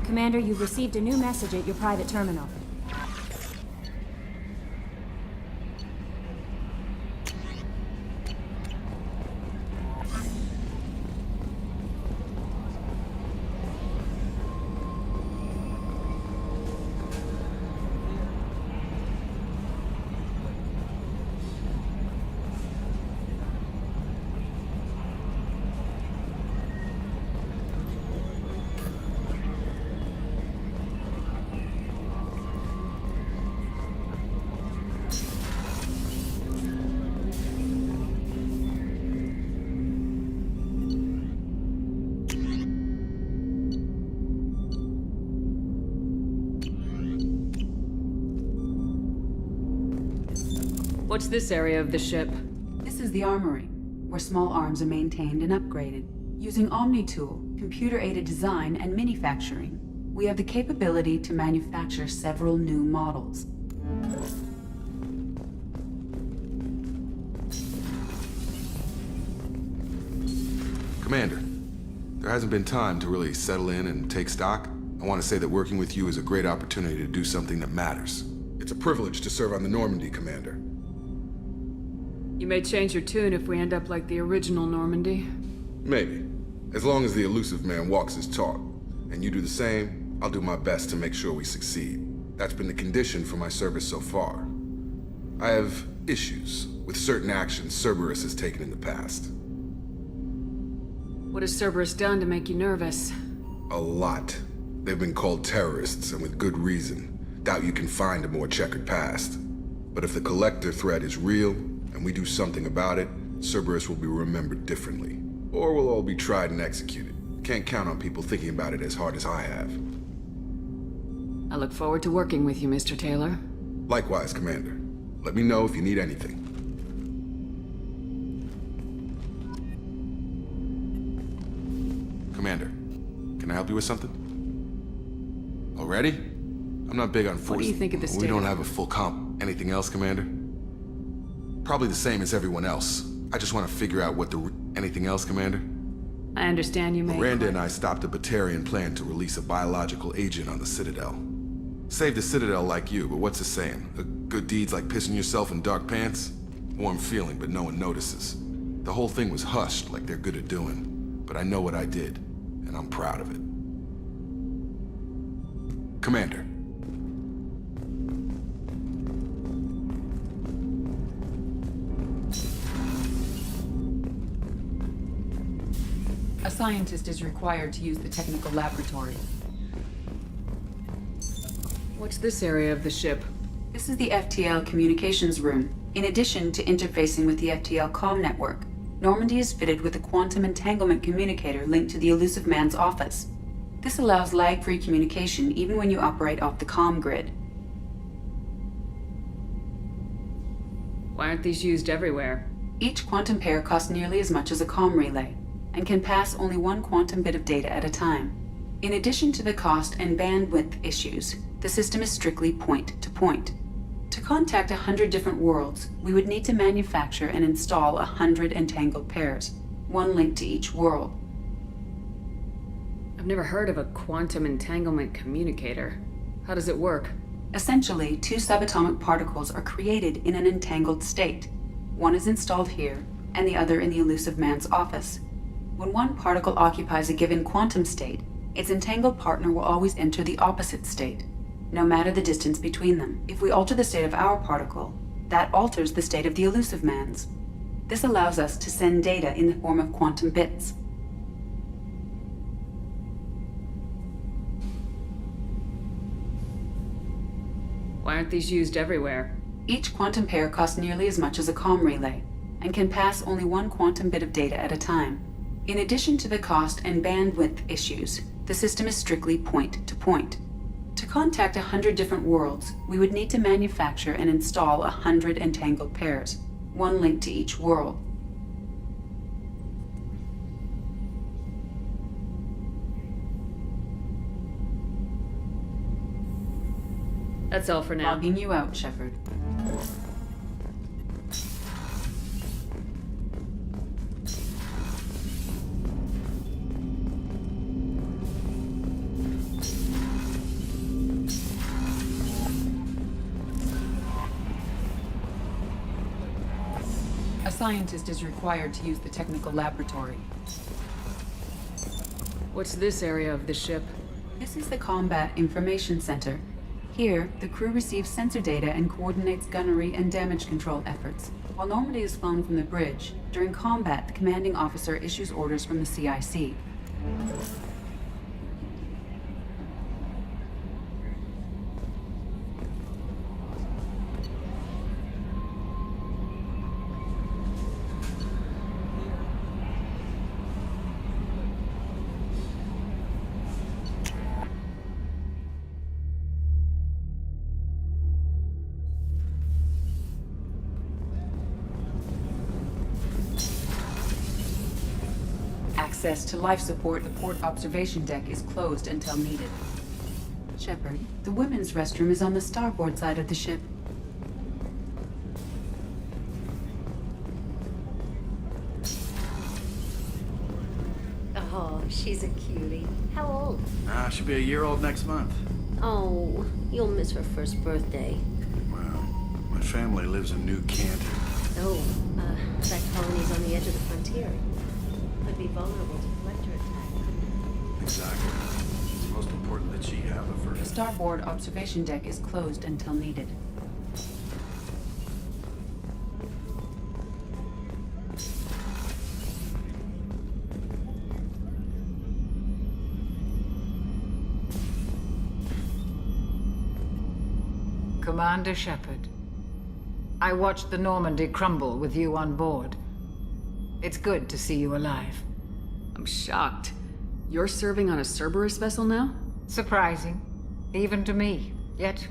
Commander, you've received a new message at your private terminal. What's this area of the ship? This is the armory, where small arms are maintained and upgraded. Using Omni-Tool, computer-aided design, and manufacturing, we have the capability to manufacture several new models. Commander, there hasn't been time to really settle in and take stock. I want to say that working with you is a great opportunity to do something that matters. It's a privilege to serve on the Normandy, Commander. You may change your tune if we end up like the original Normandy. Maybe. As long as the elusive man walks his talk, and you do the same, I'll do my best to make sure we succeed. That's been the condition for my service so far. I have issues with certain actions Cerberus has taken in the past. What has Cerberus done to make you nervous? A lot. They've been called terrorists, and with good reason. Doubt you can find a more checkered past. But if the Collector threat is real, and we do something about it, Cerberus will be remembered differently. Or we'll all be tried and executed. Can't count on people thinking about it as hard as I have. I look forward to working with you, Mr. Taylor. Likewise, Commander. Let me know if you need anything. Commander, can I help you with something? Already? I'm not big on force. What do you think of this We don't have a full comp. Anything else, Commander? Probably the same as everyone else. I just want to figure out what the... Anything else, Commander? I understand you may... Miranda and I stopped a Batarian plan to release a biological agent on the Citadel. Saved the Citadel like you, but what's the saying? A good deed's like pissing yourself in dark pants? Warm feeling, but no one notices. The whole thing was hushed like they're good at doing. But I know what I did, and I'm proud of it. Commander. A scientist is required to use the technical laboratory. What's this area of the ship? This is the FTL communications room. In addition to interfacing with the FTL comm network, Normandy is fitted with a quantum entanglement communicator linked to the elusive man's office. This allows lag-free communication even when you operate off the comm grid. Why aren't these used everywhere? Each quantum pair costs nearly as much as a comm relay, and can pass only one quantum bit of data at a time. In addition to the cost and bandwidth issues, the system is strictly point-to-point. To contact 100 different worlds, we would need to manufacture and install 100 entangled pairs, one link to each world. I've never heard of a quantum entanglement communicator. How does it work? Essentially, two subatomic particles are created in an entangled state. One is installed here, and the other in the elusive man's office. When one particle occupies a given quantum state, its entangled partner will always enter the opposite state, no matter the distance between them. If we alter the state of our particle, that alters the state of the elusive man's. This allows us to send data in the form of quantum bits. Why aren't these used everywhere? Each quantum pair costs nearly as much as a comm relay, and can pass only one quantum bit of data at a time. In addition to the cost and bandwidth issues, the system is strictly point-to-point. To contact 100 different worlds, we would need to manufacture and install 100 entangled pairs, one link to each world. That's all for now. Logging you out, Shepard. A scientist is required to use the technical laboratory. What's this area of the ship? This is the Combat Information Center. Here, the crew receives sensor data and coordinates gunnery and damage control efforts. While Normandy is flown from the bridge, during combat, the commanding officer issues orders from the CIC. Access to life support the port observation deck is closed until needed. Shepard, the women's restroom is on the starboard side of the ship. Oh, she's a cutie. How old? She'll be a year old next month. Oh, you'll miss her first birthday. Well, my family lives in New Canton. Oh, that colony's on the edge of the frontier. Could be vulnerable to collector attack, couldn't Exactly. It's most important that she have a The first. starboard observation deck is closed until needed. Commander Shepard, I watched the Normandy crumble with you on board. It's good to see you alive. I'm shocked. You're serving on a Cerberus vessel now? Surprising, even to me. Yet,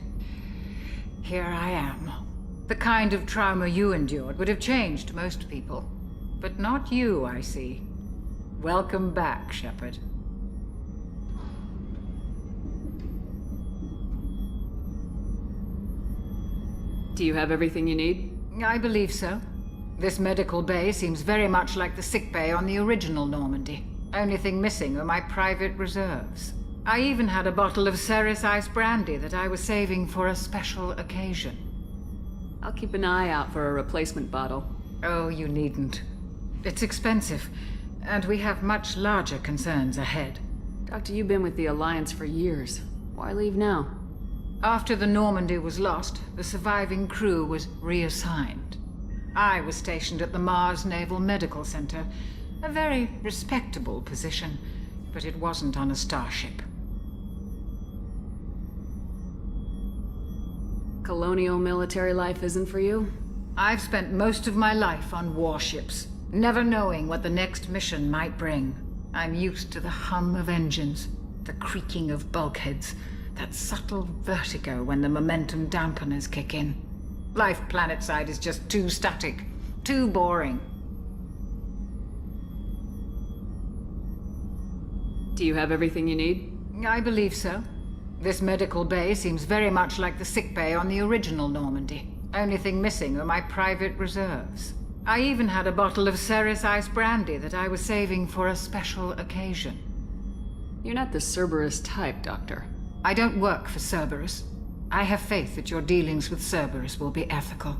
here I am. The kind of trauma you endured would have changed most people. But not you, I see. Welcome back, Shepard. Do you have everything you need? I believe so. This medical bay seems very much like the sick bay on the original Normandy. Only thing missing are my private reserves. I even had a bottle of Ceres Ice brandy that I was saving for a special occasion. I'll keep an eye out for a replacement bottle. Oh, you needn't. It's expensive, and we have much larger concerns ahead. Doctor, you've been with the Alliance for years. Why leave now? After the Normandy was lost, the surviving crew was reassigned. I was stationed at the Mars Naval Medical Center, a very respectable position, but it wasn't on a starship. Colonial military life isn't for you? I've spent most of my life on warships, never knowing what the next mission might bring. I'm used to the hum of engines, the creaking of bulkheads, that subtle vertigo when the momentum dampeners kick in. Life planetside is just too static, too boring. Do you have everything you need? I believe so. This medical bay seems very much like the sick bay on the original Normandy. Only thing missing are my private reserves. I even had a bottle of Ceres Ice brandy that I was saving for a special occasion. You're not the Cerberus type, Doctor. I don't work for Cerberus. I have faith that your dealings with Cerberus will be ethical.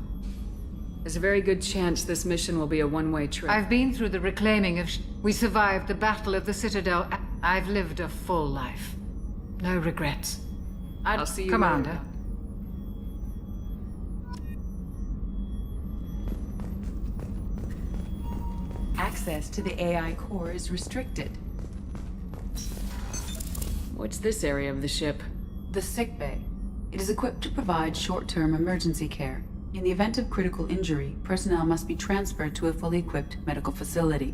There's a very good chance this mission will be a one-way trip. I've been through the reclaiming of we survived the Battle of the Citadel. I've lived a full life. No regrets. I'll see you Commander. later. Access to the AI core is restricted. What's this area of the ship? The sick bay. It is equipped to provide short-term emergency care. In the event of critical injury, personnel must be transferred to a fully equipped medical facility.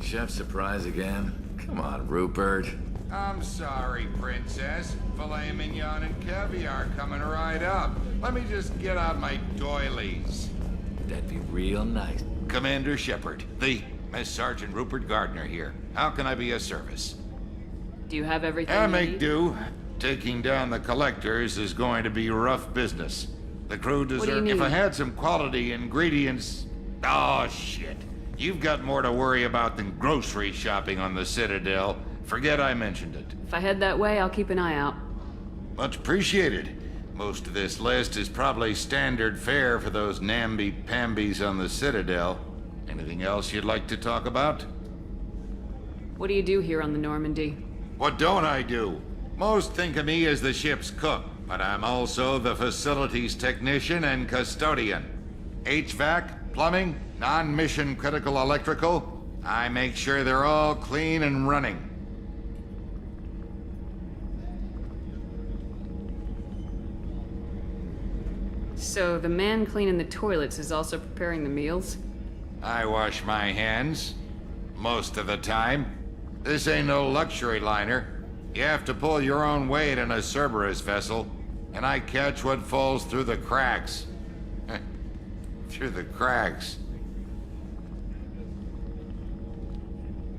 Chef surprise again? Come on, Rupert. I'm sorry, Princess. Filet mignon and caviar coming right up. Let me just get out my doilies. That'd be real nice. Commander Shepard, the Miss Sergeant Rupert Gardner here. How can I be of service? Do you have everything I you make need? do. Taking down the collectors is going to be rough business. The crew do you deserve. need? If I had some quality ingredients. Oh, shit. You've got more to worry about than grocery shopping on the Citadel. Forget I mentioned it. If I head that way, I'll keep an eye out. Much appreciated. Most of this list is probably standard fare for those namby-pambies on the Citadel. Anything else you'd like to talk about? What do you do here on the Normandy? What don't I do? Most think of me as the ship's cook, but I'm also the facilities technician and custodian. HVAC, plumbing, non-mission critical electrical. I make sure they're all clean and running. So the man cleaning the toilets is also preparing the meals? I wash my hands. Most of the time. This ain't no luxury liner. You have to pull your own weight in a Cerberus vessel, and I catch what falls through the cracks. Through the cracks.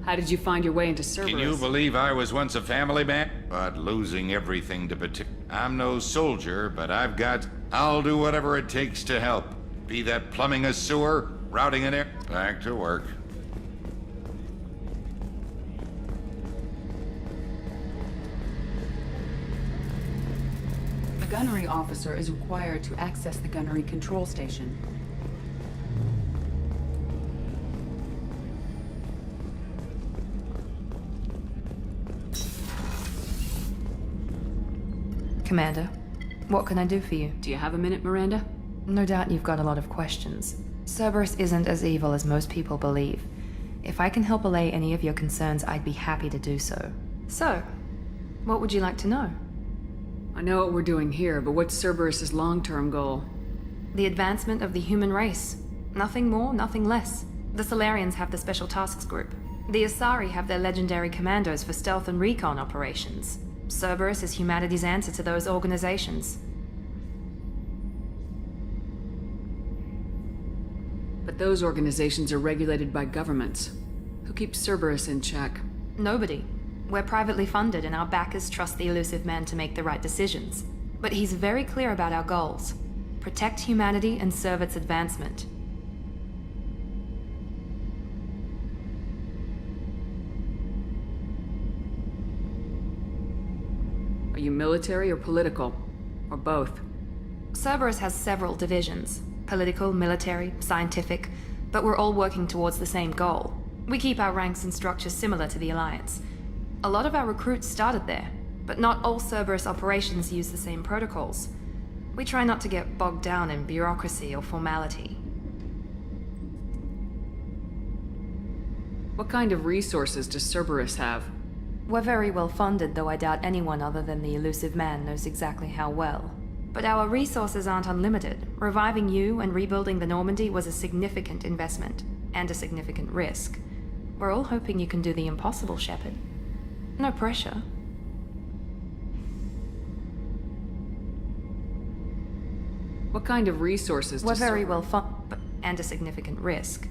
How did you find your way into Cerberus? Can you believe I was once a family man? But losing everything to I'm no soldier, but I'll do whatever it takes to help. Be that plumbing a sewer, routing an air. Back to work. The gunnery officer is required to access the gunnery control station. Commander, what can I do for you? Do you have a minute, Miranda? No doubt you've got a lot of questions. Cerberus isn't as evil as most people believe. If I can help allay any of your concerns, I'd be happy to do so. So, what would you like to know? I know what we're doing here, but what's Cerberus's long-term goal? The advancement of the human race. Nothing more, nothing less. The Solarians have the Special Tasks Group. The Asari have their legendary commandos for stealth and recon operations. Cerberus is humanity's answer to those organizations. But those organizations are regulated by governments. Who keeps Cerberus in check? Nobody. We're privately funded and our backers trust the elusive man to make the right decisions. But he's very clear about our goals. Protect humanity and serve its advancement. Are you military or political? Or both? Cerberus has several divisions. Political, military, scientific, but we're all working towards the same goal. We keep our ranks and structures similar to the Alliance. A lot of our recruits started there, but not all Cerberus operations use the same protocols. We try not to get bogged down in bureaucracy or formality. What kind of resources does Cerberus have? We're very well funded, though I doubt anyone other than the elusive man knows exactly how well. But our resources aren't unlimited. Reviving you and rebuilding the Normandy was a significant investment, and a significant risk. We're all hoping you can do the impossible, Shepard. No pressure. What kind of resources We're does very Cerberus... well funded, and a significant risk.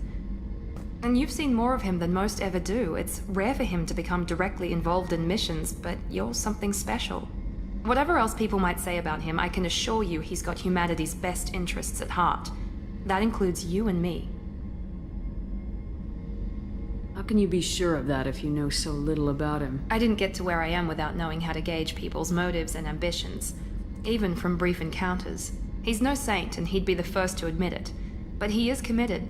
And you've seen more of him than most ever do. It's rare for him to become directly involved in missions, but you're something special. Whatever else people might say about him, I can assure you he's got humanity's best interests at heart. That includes you and me. How can you be sure of that if you know so little about him? I didn't get to where I am without knowing how to gauge people's motives and ambitions, even from brief encounters. He's no saint, and he'd be the first to admit it. But he is committed.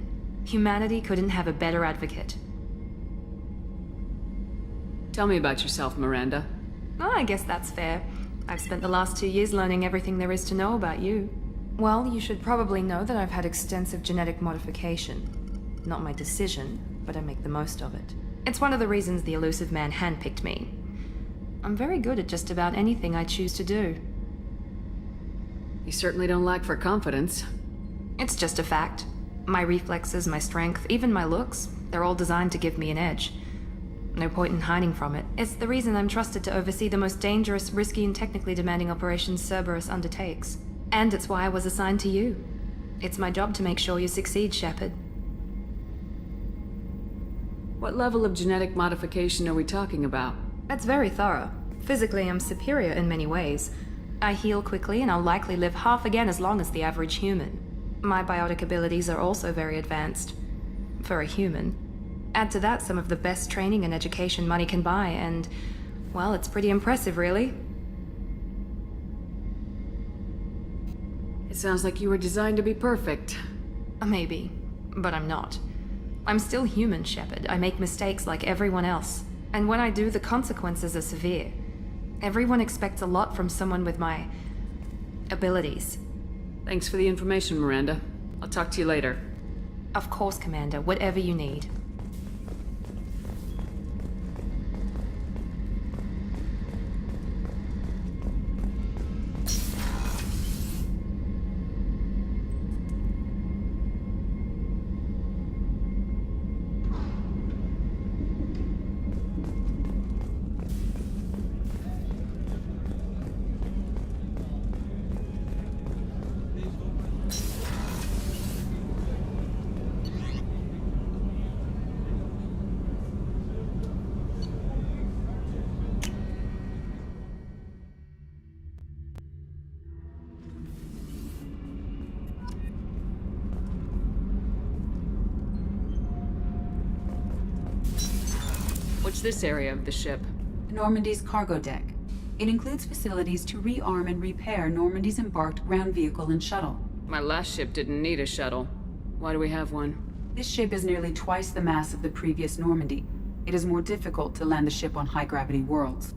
Humanity couldn't have a better advocate. Tell me about yourself, Miranda. Oh, I guess that's fair. I've spent the last 2 years learning everything there is to know about you. Well, you should probably know that I've had extensive genetic modification. Not my decision, but I make the most of it. It's one of the reasons the elusive man handpicked me. I'm very good at just about anything I choose to do. You certainly don't lack for confidence. It's just a fact. My reflexes, my strength, even my looks, they're all designed to give me an edge. No point in hiding from it. It's the reason I'm trusted to oversee the most dangerous, risky, and technically demanding operations Cerberus undertakes. And it's why I was assigned to you. It's my job to make sure you succeed, Shepard. What level of genetic modification are we talking about? That's very thorough. Physically, I'm superior in many ways. I heal quickly, and I'll likely live half again as long as the average human. My biotic abilities are also very advanced. For a human. Add to that some of the best training and education money can buy, and, well, it's pretty impressive, really. It sounds like you were designed to be perfect. Maybe, but I'm not. I'm still human, Shepard. I make mistakes like everyone else. And when I do, the consequences are severe. Everyone expects a lot from someone with my abilities. Thanks for the information, Miranda. I'll talk to you later. Of course, Commander. Whatever you need. What's this area of the ship? Normandy's cargo deck. It includes facilities to rearm and repair Normandy's embarked ground vehicle and shuttle. My last ship didn't need a shuttle. Why do we have one? This ship is nearly twice the mass of the previous Normandy. It is more difficult to land the ship on high-gravity worlds.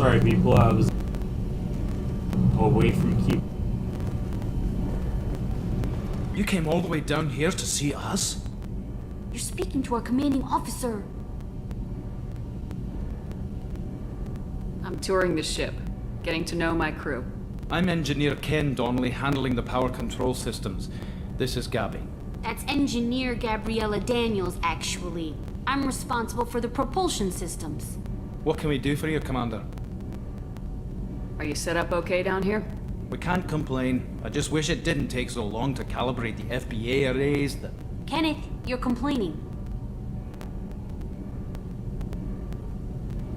Sorry, people, I was away from keep. You came all the way down here to see us? You're speaking to our commanding officer. I'm touring the ship, getting to know my crew. I'm Engineer Ken Donnelly, handling the power control systems. This is Gabby. That's Engineer Gabriella Daniels, actually. I'm responsible for the propulsion systems. What can we do for you, Commander? Are you set up okay down here? We can't complain. I just wish it didn't take so long to calibrate the FBA arrays. Kenneth, you're complaining.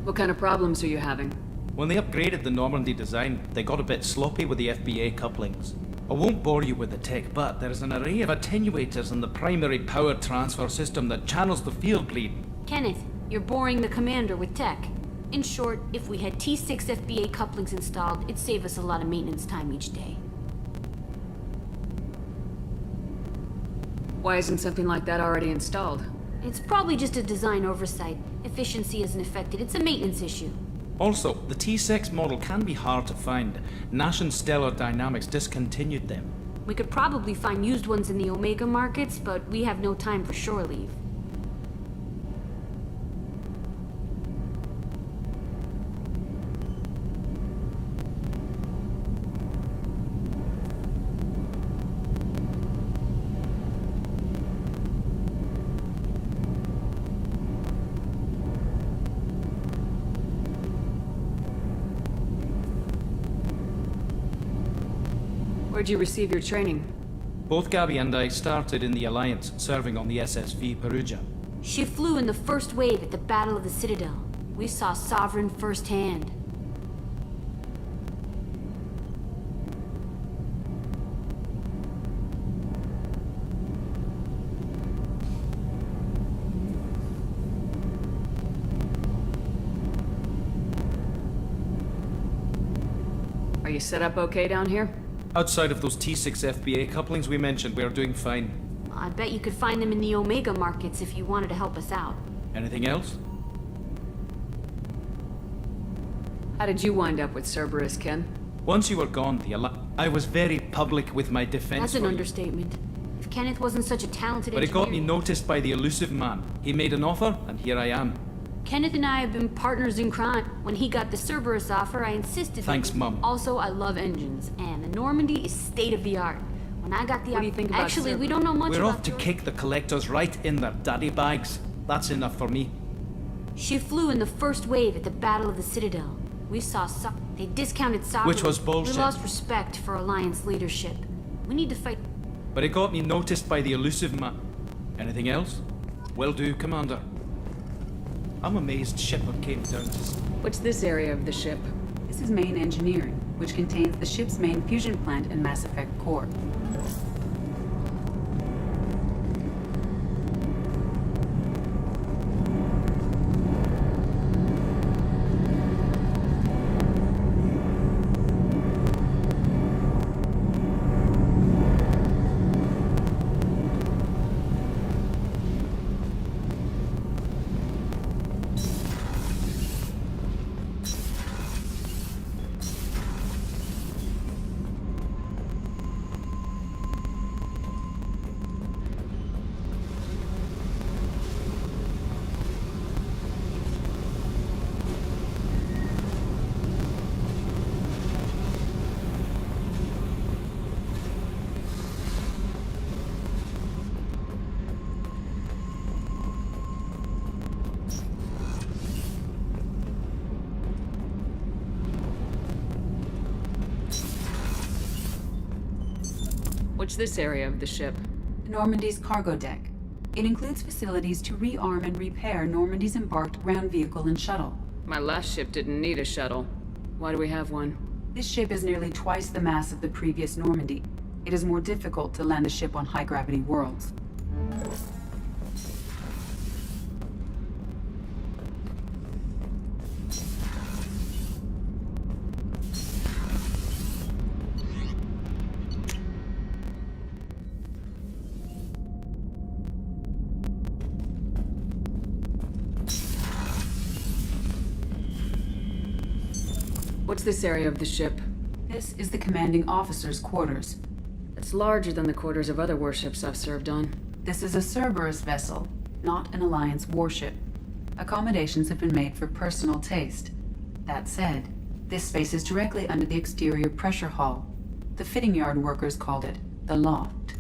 What kind of problems are you having? When they upgraded the Normandy design, they got a bit sloppy with the FBA couplings. I won't bore you with the tech, but there is an array of attenuators in the primary power transfer system that channels the field bleed. Kenneth, you're boring the commander with tech. In short, if we had T6 FBA couplings installed, it'd save us a lot of maintenance time each day. Why isn't something like that already installed? It's probably just a design oversight. Efficiency isn't affected. It's a maintenance issue. Also, the T6 model can be hard to find. Nash and Stellar Dynamics discontinued them. We could probably find used ones in the Omega markets, but we have no time for shore leave. Where'd you receive your training? Both Gabby and I started in the Alliance, serving on the SSV Perugia. She flew in the first wave at the Battle of the Citadel. We saw Sovereign firsthand. Are you set up okay down here? Outside of those T6 FBA couplings we mentioned, we're doing fine. I bet you could find them in the Omega markets if you wanted to help us out. Anything else? How did you wind up with Cerberus, Ken? Once you were gone, I was very public with my defense. That's an for you. understatement. If Kenneth wasn't such a talented But it engineer... got me noticed by the elusive man. He made an offer, and here I am. Kenneth and I have been partners in crime. When he got the Cerberus offer, I insisted... Thanks, Mum. Also, I love engines, and the Normandy is state-of-the-art. When I got the... What do you think about Actually, we Cerberus? don't know much We're about... off to kick the collectors right in their daddy bags. That's enough for me. She flew in the first wave at the Battle of the Citadel. We saw they discounted Sovereign. Which was bullshit. We lost respect for Alliance leadership. We need to fight... But it got me noticed by the elusive man. Anything else? Will do, Commander. I'm amazed Shepard came down to... What's this area of the ship? This is main engineering, which contains the ship's main fusion plant and Mass Effect core. What's this area of the ship? Normandy's cargo deck. It includes facilities to rearm and repair Normandy's embarked ground vehicle and shuttle. My last ship didn't need a shuttle. Why do we have one? This ship is nearly twice the mass of the previous Normandy. It is more difficult to land a ship on high-gravity worlds. What's this area of the ship? This is the commanding officer's quarters. It's larger than the quarters of other warships I've served on. This is a Cerberus vessel, not an Alliance warship. Accommodations have been made for personal taste. That said, this space is directly under the exterior pressure hull. The fitting yard workers called it the loft.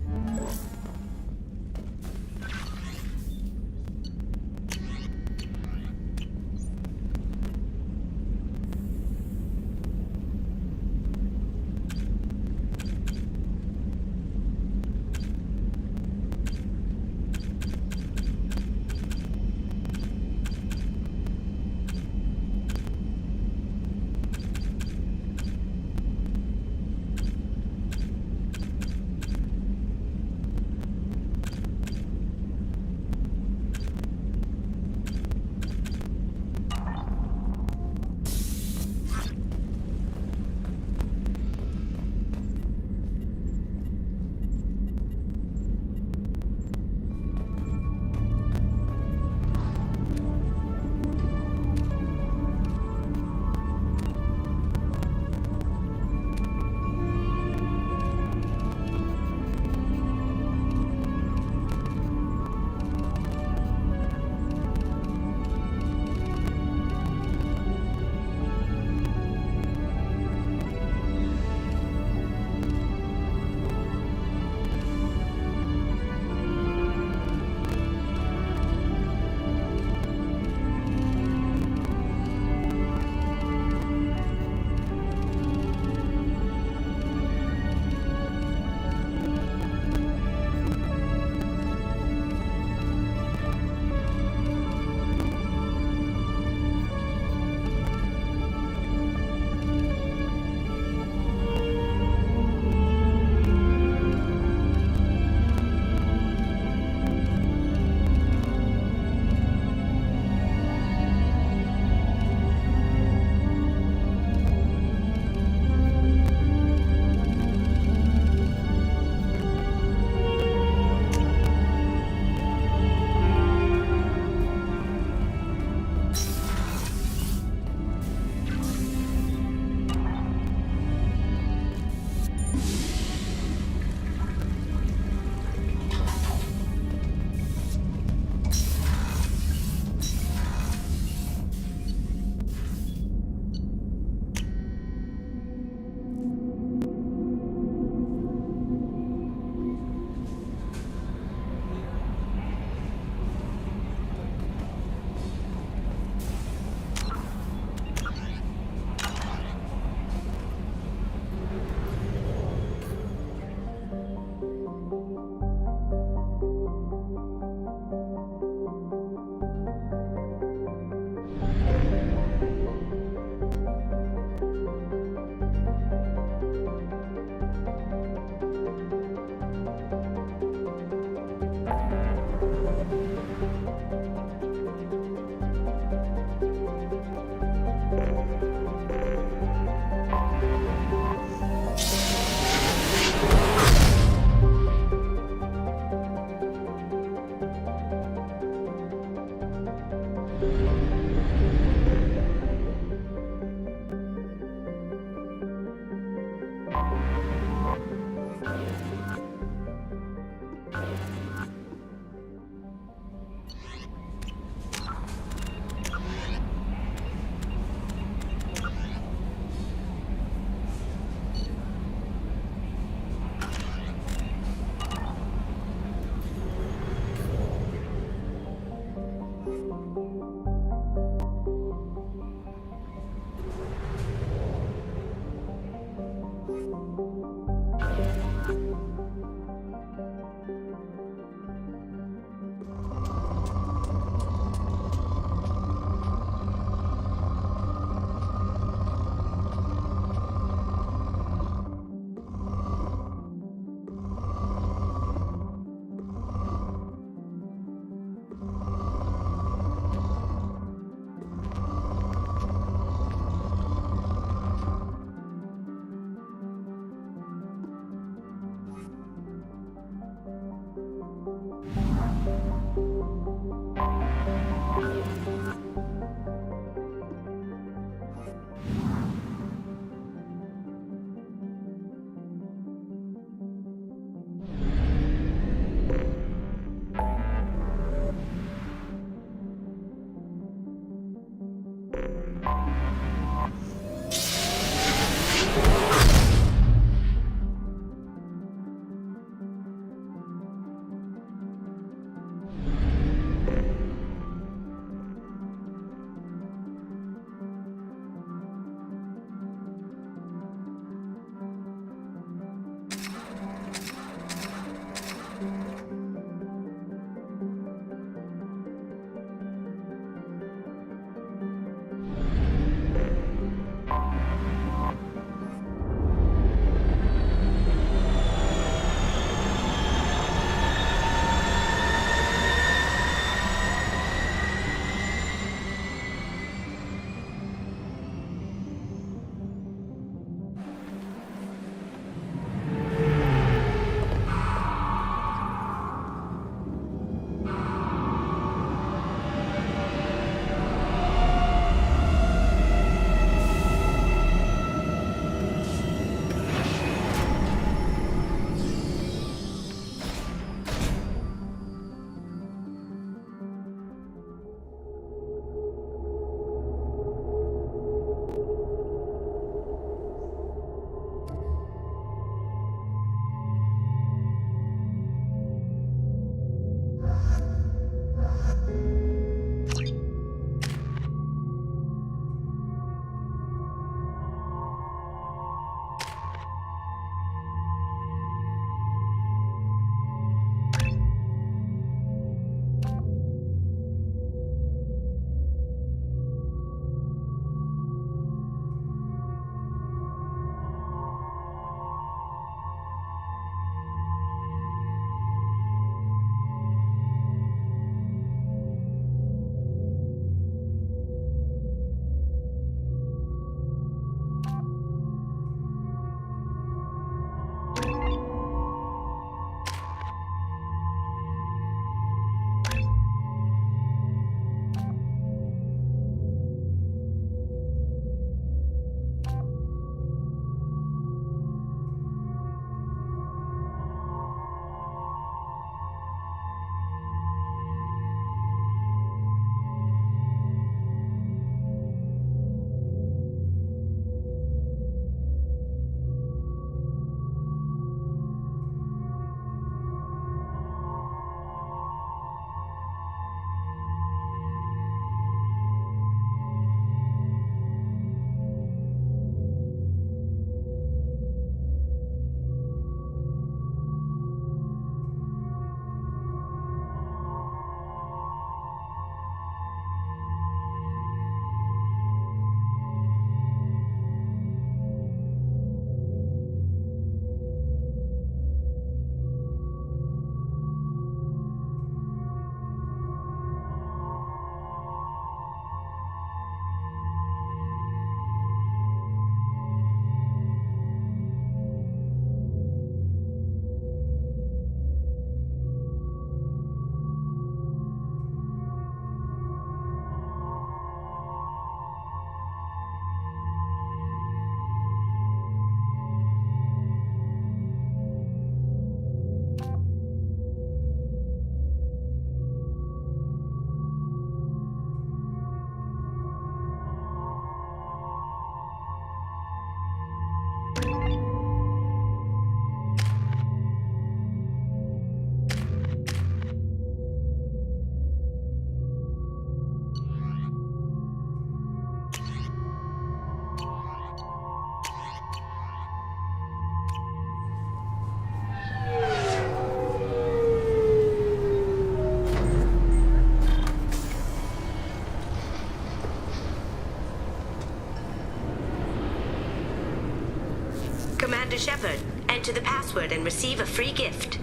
Commander Shepard, enter the password and receive a free gift.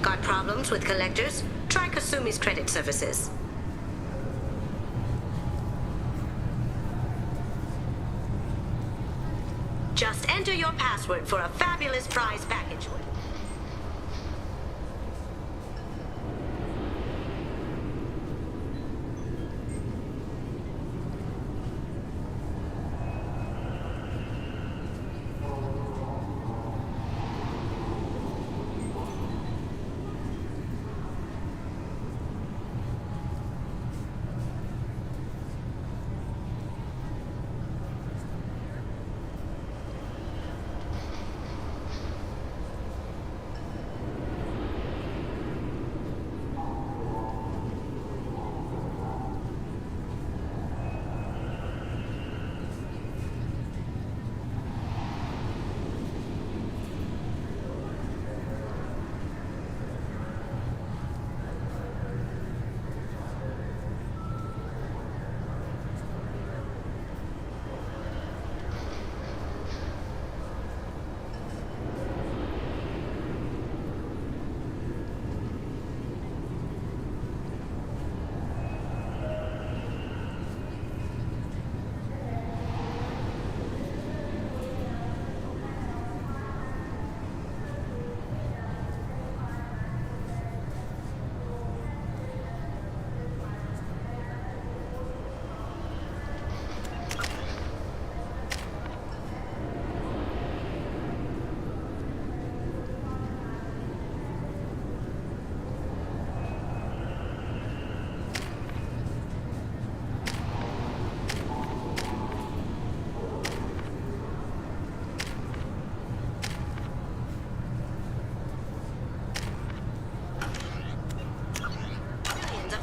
Got problems with collectors? Try Kasumi's credit services. Just enter your password for a fabulous prize package.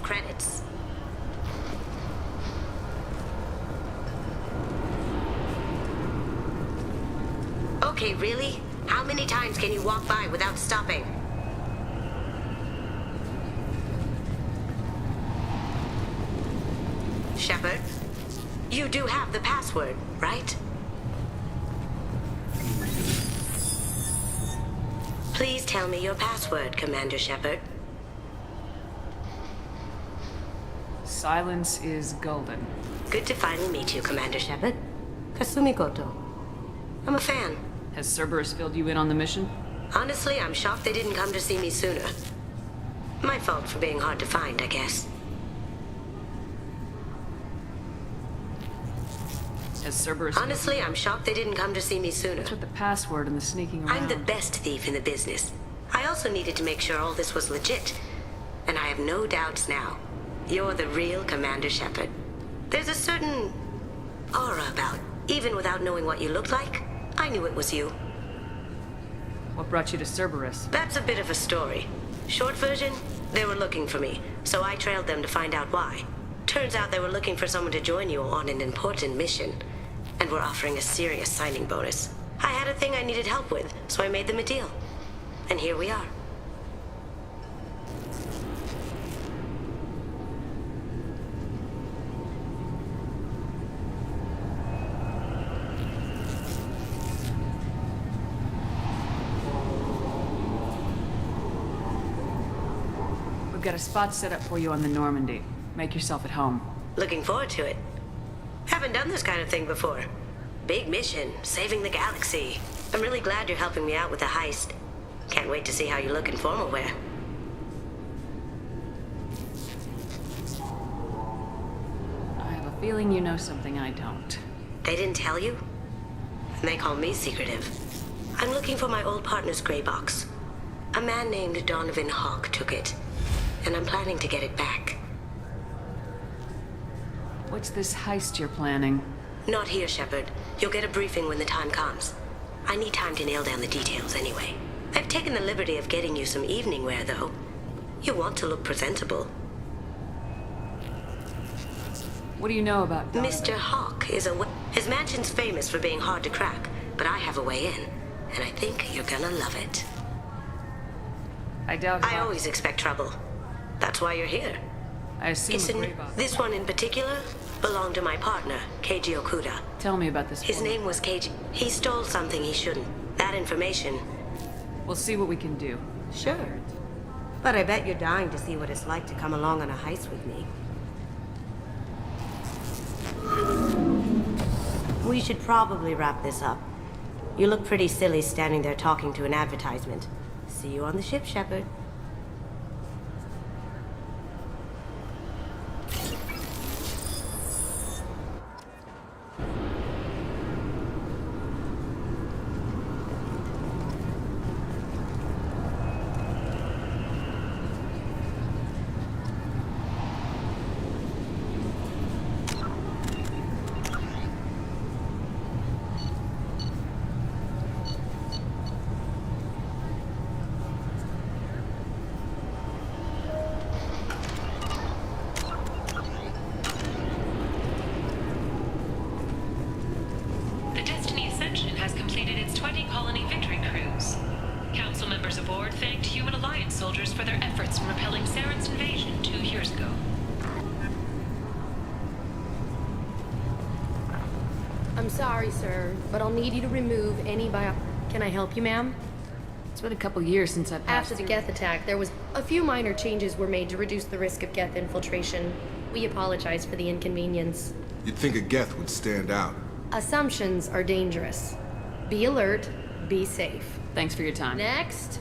Credits. Okay, really? How many times can you walk by without stopping? Shepard, you do have the password, right? Please tell me your password, Commander Shepard. Silence is golden. Good to finally meet you, Commander Shepard. Kasumi Koto. I'm a fan. Has Cerberus filled you in on the mission? Honestly, I'm shocked they didn't come to see me sooner. My fault for being hard to find, I guess. Has Cerberus... Honestly, I'm shocked they didn't come to see me sooner. What's with the password and the sneaking around? I'm the best thief in the business. I also needed to make sure all this was legit. And I have no doubts now. You're the real Commander Shepard. There's a certain aura about, even without knowing what you looked like, I knew it was you. What brought you to Cerberus? That's a bit of a story. Short version, they were looking for me, so I trailed them to find out why. Turns out they were looking for someone to join you on an important mission, and were offering a serious signing bonus. I had a thing I needed help with, so I made them a deal. And here we are. We've got a spot set up for you on the Normandy. Make yourself at home. Looking forward to it. Haven't done this kind of thing before. Big mission, saving the galaxy. I'm really glad you're helping me out with the heist. Can't wait to see how you look in formal wear. I have a feeling you know something I don't. They didn't tell you? And they call me secretive. I'm looking for my old partner's gray box. A man named Donovan Hawk took it, and I'm planning to get it back. What's this heist you're planning? Not here, Shepard. You'll get a briefing when the time comes. I need time to nail down the details anyway. I've taken the liberty of getting you some evening wear, though. You want to look presentable. What do you know about Donovan? Mr. Hawk is a... His mansion's famous for being hard to crack, but I have a way in, and I think you're gonna love it. I doubt I always expect trouble. That's why you're here. I assume a gray box. This one in particular belonged to my partner, Keiji Okuda. Tell me about this His woman. name was Keiji. He stole something he shouldn't. That information. We'll see what we can do. Sure. But I bet you're dying to see what it's like to come along on a heist with me. We should probably wrap this up. You look pretty silly standing there talking to an advertisement. See you on the ship, Shepard. Has completed its 20-colony victory cruise. Council members aboard thanked Human Alliance soldiers for their efforts in repelling Saren's invasion 2 years ago. I'm sorry, sir, but I'll need you to remove any bio... Can I help you, ma'am? It's been a couple years since I passed After the Geth attack, there was a few minor changes were made to reduce the risk of Geth infiltration. We apologize for the inconvenience. You'd think a Geth would stand out. Assumptions are dangerous. Be alert, be safe. Thanks for your time. Next.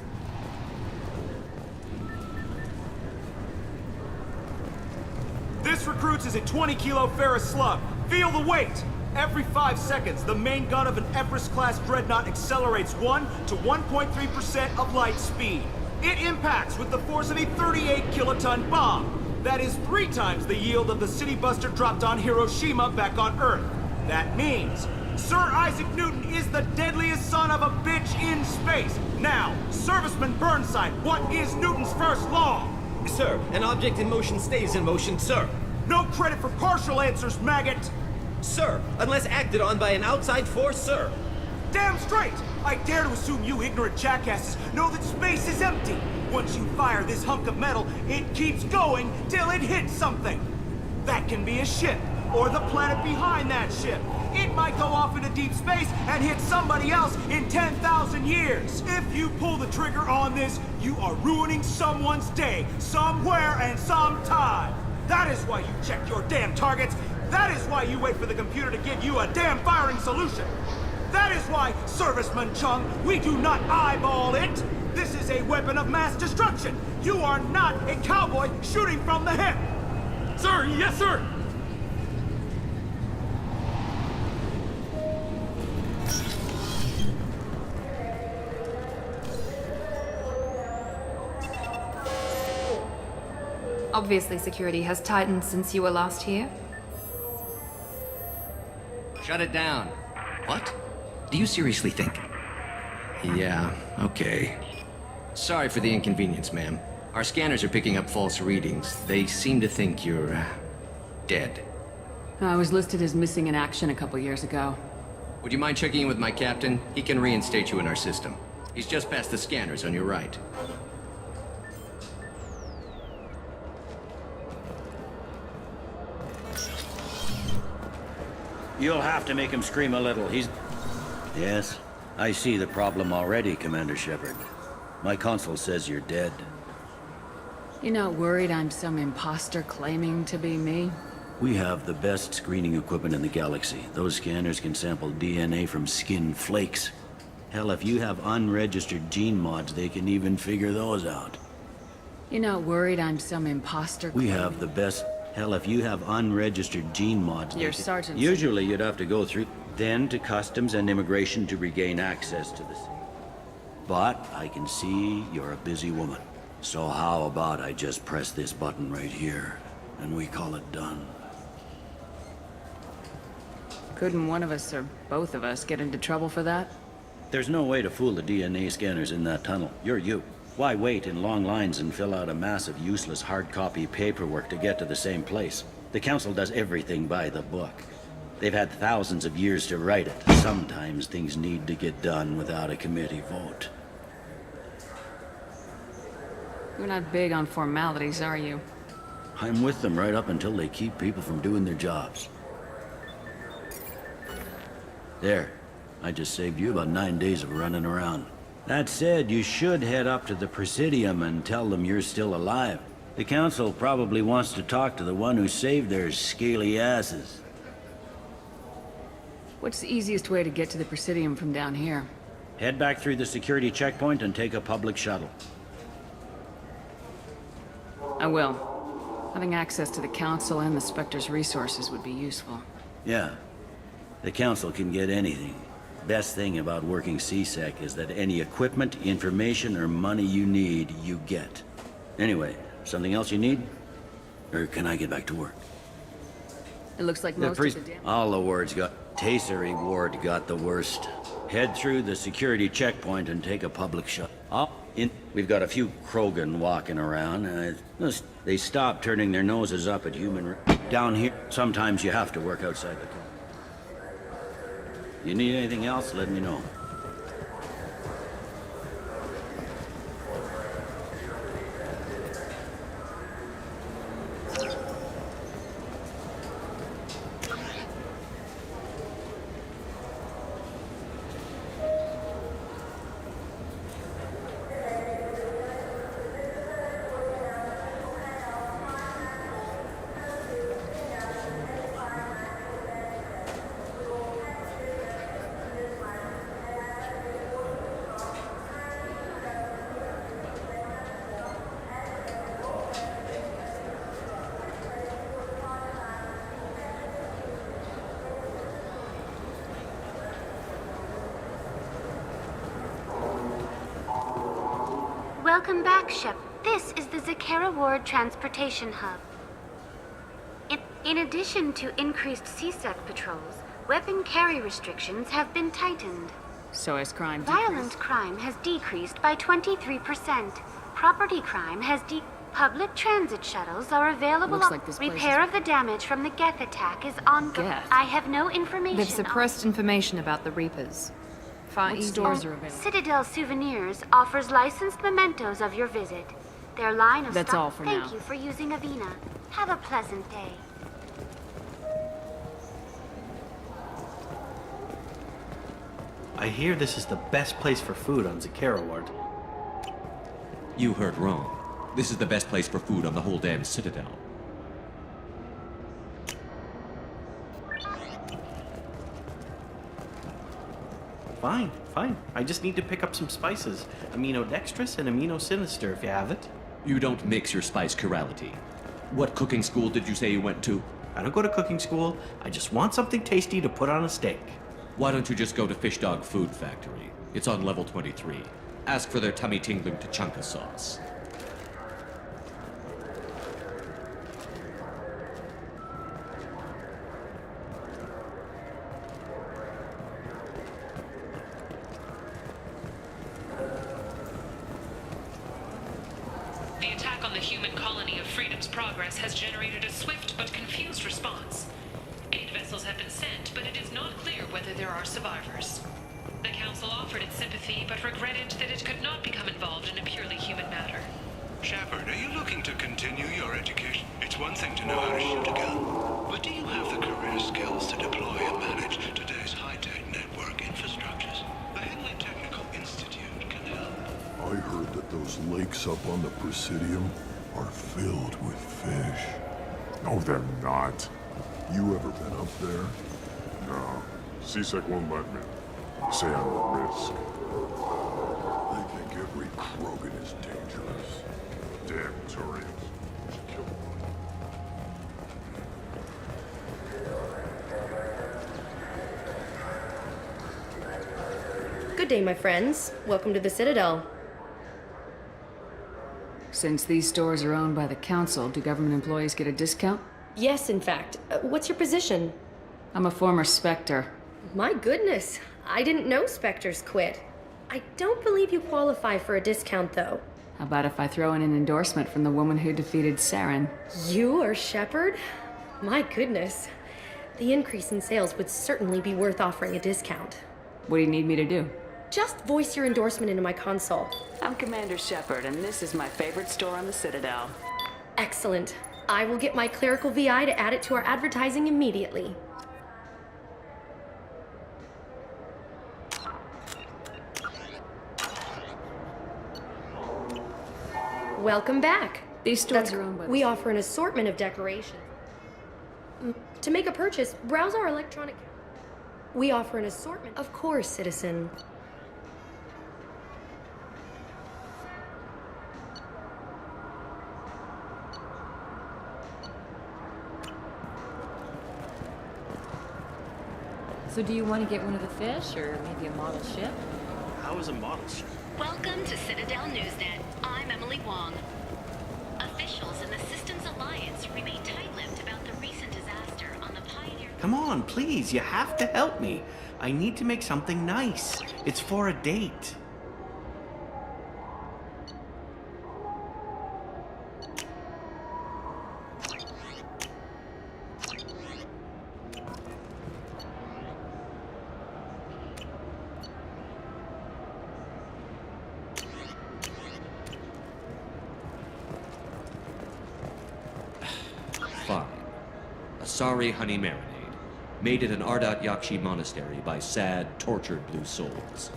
This recruits is a 20-kilo ferrous slug. Feel the weight! Every 5 seconds, the main gun of an Everest-class dreadnought accelerates 1 to 1.3% of light speed. It impacts with the force of a 38-kiloton bomb. That is 3 times the yield of the city buster dropped on Hiroshima back on Earth. That means Sir Isaac Newton is the deadliest son of a bitch in space. Now, Serviceman Burnside, what is Newton's first law? Sir, an object in motion stays in motion, sir. No credit for partial answers, maggot! Sir, unless acted on by an outside force, sir. Damn straight! I dare to assume you ignorant jackasses know that space is empty. Once you fire this hunk of metal, it keeps going till it hits something. That can be a ship, or the planet behind that ship. It might go off into deep space and hit somebody else in 10,000 years. If you pull the trigger on this, you are ruining someone's day, somewhere and sometime. That is why you check your damn targets. That is why you wait for the computer to give you a damn firing solution. That is why, Serviceman Chung, we do not eyeball it. This is a weapon of mass destruction. You are not a cowboy shooting from the hip. Sir, yes, sir. Obviously, security has tightened since you were last here. Shut it down. What? Do you seriously think? Yeah, okay. Sorry for the inconvenience, ma'am. Our scanners are picking up false readings. They seem to think you're, dead. I was listed as missing in action a couple years ago. Would you mind checking in with my captain? He can reinstate you in our system. He's just past the scanners on your right. You'll have to make him scream a little. He's... Yes, I see the problem already, Commander Shepard. My console says you're dead. You're not worried I'm some imposter claiming to be me? We have the best screening equipment in the galaxy. Those scanners can sample DNA from skin flakes. Hell, if you have unregistered gene mods, they can even figure those out. You're not worried I'm some imposter We have the best... Hell, if you have unregistered gene mods... Your sergeant... Usually you'd have to go through... Then to customs and immigration to regain access to the city. But I can see you're a busy woman. So how about I just press this button right here, and we call it done? Couldn't one of us or both of us get into trouble for that? There's no way to fool the DNA scanners in that tunnel. You're you. Why wait in long lines and fill out a massive useless hard copy paperwork to get to the same place? The Council does everything by the book. They've had thousands of years to write it. Sometimes things need to get done without a committee vote. You're not big on formalities, are you? I'm with them right up until they keep people from doing their jobs. There. I just saved you about 9 days of running around. That said, you should head up to the Presidium and tell them you're still alive. The Council probably wants to talk to the one who saved their scaly asses. What's the easiest way to get to the Presidium from down here? Head back through the security checkpoint and take a public shuttle. I will. Having access to the Council and the Spectre's resources would be useful. Yeah. The Council can get anything. Best thing about working CSEC is that any equipment, information, or money you need, you get. Anyway, something else you need? Or can I get back to work? It looks like most of the All the wards got... Tasery Ward got the worst. Head through the security checkpoint and take a public shuttle. We've got a few Krogan walking around. They stop turning their noses up at human... Down here, sometimes you have to work outside the... You need anything else, let me know. Welcome back, Shep. This is the Zakera Ward Transportation Hub. In addition to increased CSEC patrols, weapon carry restrictions have been tightened. So has crime Violent crime has decreased by 23%. Property crime has Public transit shuttles are available. Looks like this place Repair of the damage from the Geth attack is ongoing. Geth? I have no information. They've suppressed information about the Reapers. What stores are available? Citadel Souvenirs offers licensed mementos of your visit. Their line of That's stock. all for Thank now. you for using Avina. Have a pleasant day. I hear this is the best place for food on Zakera Ward. You heard wrong. This is the best place for food on the whole damn Citadel. Fine, fine. I just need to pick up some spices. Aminodextrous and aminosinister, if you have it. You don't mix your spice chirality. What cooking school did you say you went to? I don't go to cooking school. I just want something tasty to put on a steak. Why don't you just go to Fish Dog Food Factory? It's on level 23. Ask for their tummy-tingling tachanka sauce. The attack on the human colony of Freedom's Progress has generated a swift but confused response. 8 vessels have been sent, but it is not clear whether there are survivors. The Council offered its sympathy, but regretted that it could not become involved in a purely human matter. Shepard, are you looking to continue your education? It's one thing to know how to shoot a gun, but do you have the career skills to deploy and manage today's high-tech network infrastructures? The Henley Technical Institute can help. I heard that those lakes up on the Presidium are filled with fish. No, they're not. You ever been up there? No. CSEC won't let me. They say I'm a risk. They think every Krogan is dangerous. Damn Turians. Should kill them. Good day, my friends. Welcome to the Citadel. Since these stores are owned by the Council, do government employees get a discount? Yes, in fact. What's your position? I'm a former Spectre. My goodness. I didn't know Spectres quit. I don't believe you qualify for a discount, though. How about if I throw in an endorsement from the woman who defeated Saren? You are Shepard? My goodness. The increase in sales would certainly be worth offering a discount. What do you need me to do? Just voice your endorsement into my console. I'm Commander Shepard, and this is my favorite store on the Citadel. Excellent. I will get my clerical VI to add it to our advertising immediately. Welcome back. These stores are owned by We offer an assortment of decorations. To make a purchase, browse our electronic... We offer an assortment... Of course, citizen. So do you want to get one of the fish, or maybe a model ship? How is a model ship? Welcome to Citadel Newsnet. I'm Emily Wong. Officials in the Systems Alliance remain tight-lipped about the recent disaster on the Pioneer... Come on, please, you have to help me. I need to make something nice. It's for a date. Fine. A sorry honey marinade, made at an Ardat Yakshi monastery by sad, tortured blue souls.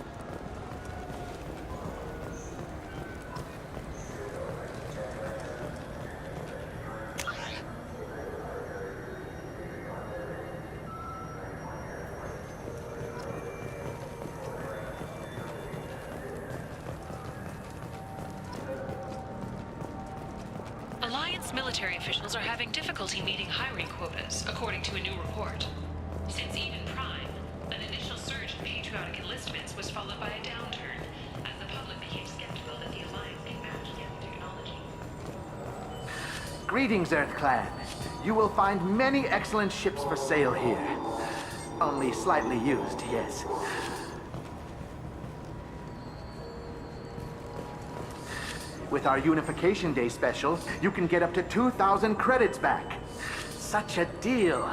Alliance military officials are having difficulty meeting hiring quotas, according to a new report. Since Eden Prime, an initial surge in patriotic enlistments was followed by a downturn, as the public became skeptical that the Alliance can match the technology. Greetings, Earth Clan. You will find many excellent ships for sale here. Only slightly used, yes. With our Unification Day special, you can get up to 2,000 credits back. Such a deal.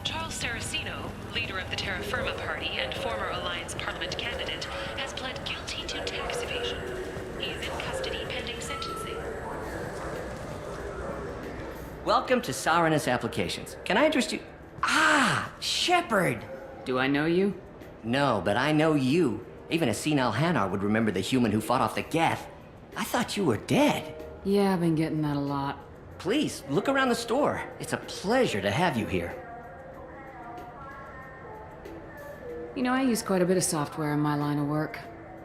Charles Saraceno, leader of the Terra Firma Party and former Alliance Parliament candidate, has pled guilty to tax evasion. He is in custody pending sentencing. Welcome to Saranus Applications. Can I interest you? Ah, Shepard! Do I know you? No, but I know you. Even a senile Hanar would remember the human who fought off the Geth. I thought you were dead. Yeah, I've been getting that a lot. Please, look around the store. It's a pleasure to have you here. You know, I use quite a bit of software in my line of work.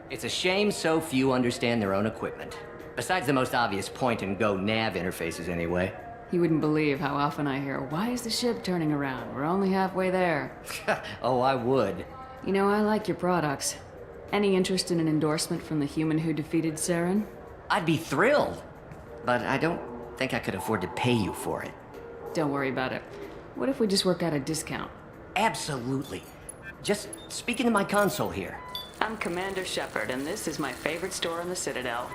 It's a shame so few understand their own equipment. Besides the most obvious point-and-go nav interfaces, anyway. You wouldn't believe how often I hear, "Why is the ship turning around? We're only halfway there." Oh, I would. You know, I like your products. Any interest in an endorsement from the human who defeated Saren? I'd be thrilled. But I don't think I could afford to pay you for it. Don't worry about it. What if we just work out a discount? Absolutely. Just speak into my console here. I'm Commander Shepard, and this is my favorite store in the Citadel.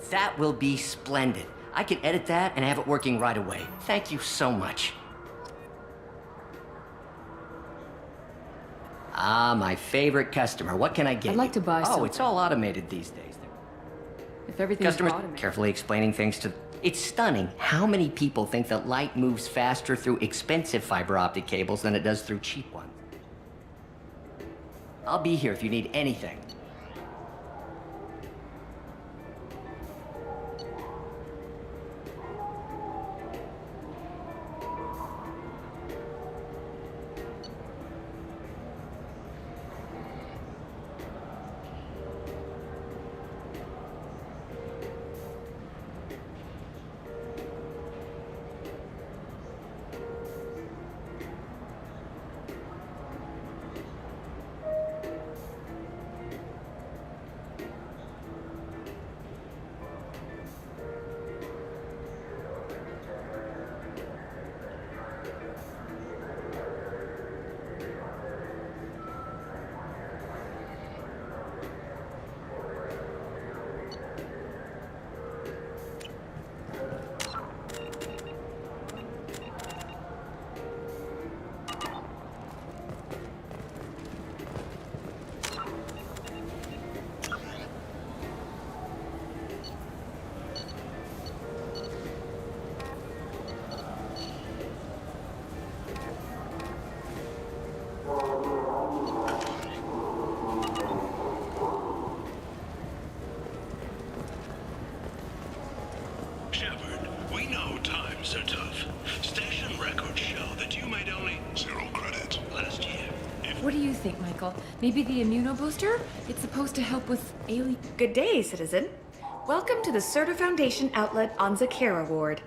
That will be splendid. I can edit that and have it working right away. Thank you so much. Ah, my favorite customer. What can I get I'd like to buy Oh, something. it's all automated these days. If everything's Customers automated... carefully explaining things to... It's stunning how many people think that light moves faster through expensive fiber optic cables than it does through cheap ones. I'll be here if you need anything. do you think, Michael? Maybe the immunobooster? It's supposed to help with alien... Good day, citizen. Welcome to the Certa Foundation outlet on Zakera Ward.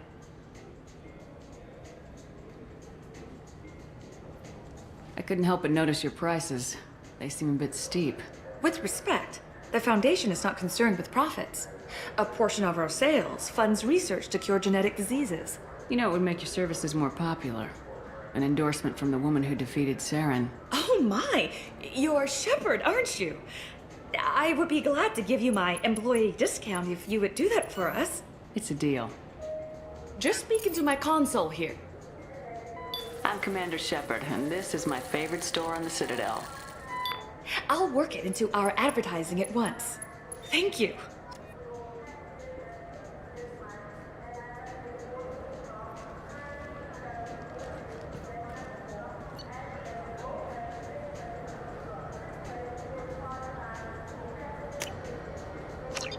I couldn't help but notice your prices. They seem a bit steep. With respect, the Foundation is not concerned with profits. A portion of our sales funds research to cure genetic diseases. You know, it would make your services more popular. An endorsement from the woman who defeated Saren. Oh my! You're Shepard, aren't you? I would be glad to give you my employee discount if you would do that for us. It's a deal. Just speak into my console here. I'm Commander Shepard, and this is my favorite store on the Citadel. I'll work it into our advertising at once. Thank you.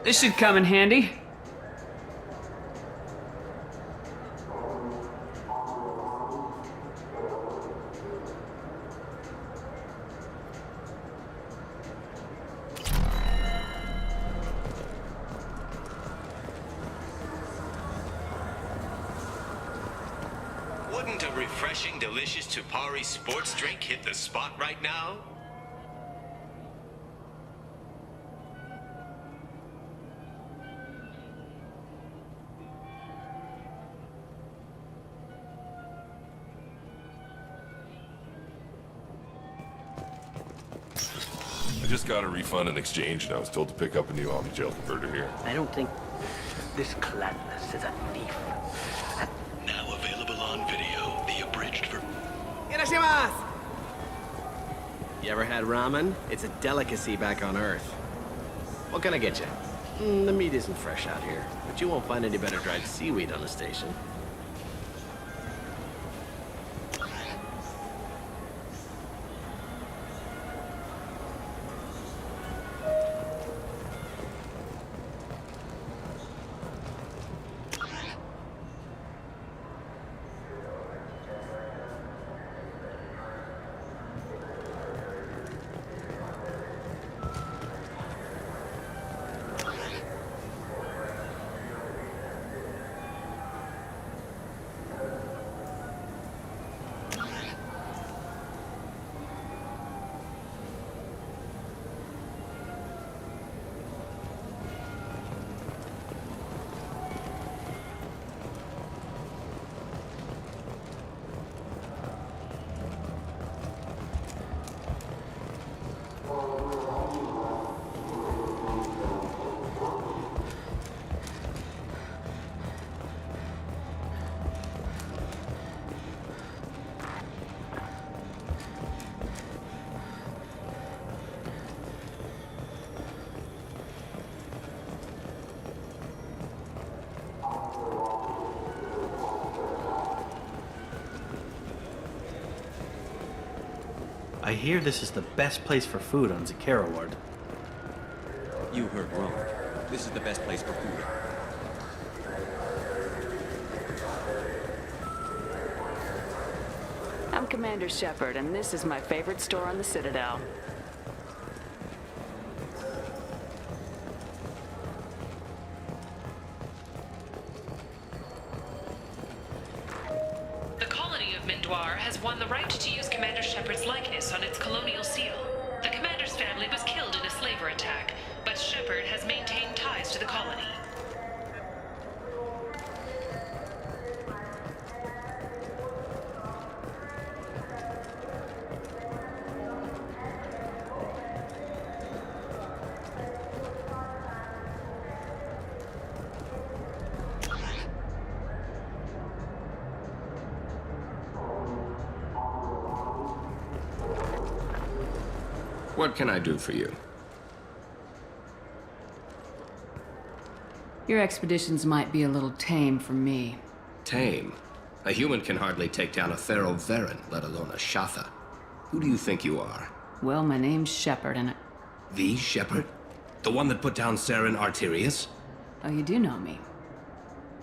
This should come in handy. Wouldn't a refreshing, delicious Tupari sports drink hit the spot right now? I just got a refund and exchange, and I was told to pick up a new Omni-Gel converter here. I don't think this Cladnus is a thief. Now available on video, the abridged version. You ever had ramen? It's a delicacy back on Earth. What can I get you? The meat isn't fresh out here, but you won't find any better dried seaweed on the station. I hear this is the best place for food on Zakera Ward. You heard wrong. This is the best place for food. I'm Commander Shepard, and this is my favorite store on the Citadel. The colony of Mindoir has won the right to use Commander Shepard's likeness on its colonial seal. The commander's family was killed in a slaver attack, but Shepard has maintained ties to the colony. What can I do for you? Your expeditions might be a little tame for me. Tame? A human can hardly take down a Pharaoh Varen, let alone a Shatha. Who do you think you are? Well, my name's Shepard, and The Shepard? The one that put down Saren Arterius? Oh, you do know me.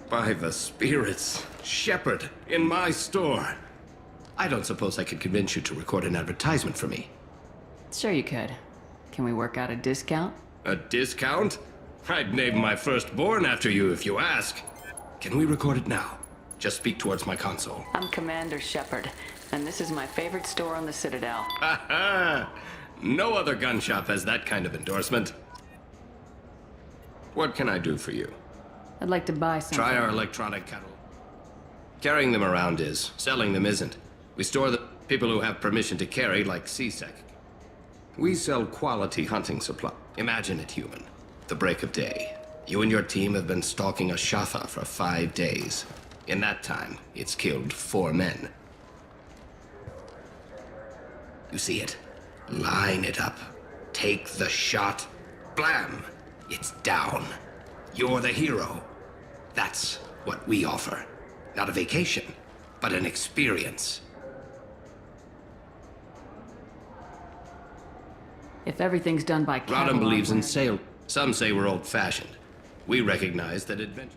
By the spirits, Shepard, in my store. I don't suppose I could convince you to record an advertisement for me. Sure you could. Can we work out a discount? A discount? I'd name my firstborn after you if you ask. Can we record it now? Just speak towards my console. I'm Commander Shepard, and this is my favorite store on the Citadel. Ha ha! No other gun shop has that kind of endorsement. What can I do for you? I'd like to buy something. Try our electronic catalog. Carrying them around is. Selling them isn't. We store the people who have permission to carry, like CSEC. We sell quality hunting supply. Imagine it, human. The break of day. You and your team have been stalking a Shafa for 5 days. In that time, it's killed 4 men. You see it? Line it up. Take the shot. Blam! It's down. You're the hero. That's what we offer. Not a vacation, but an experience. If everything's done by catalog... Rodham believes in sale. Some say we're old-fashioned. We recognize that adventure...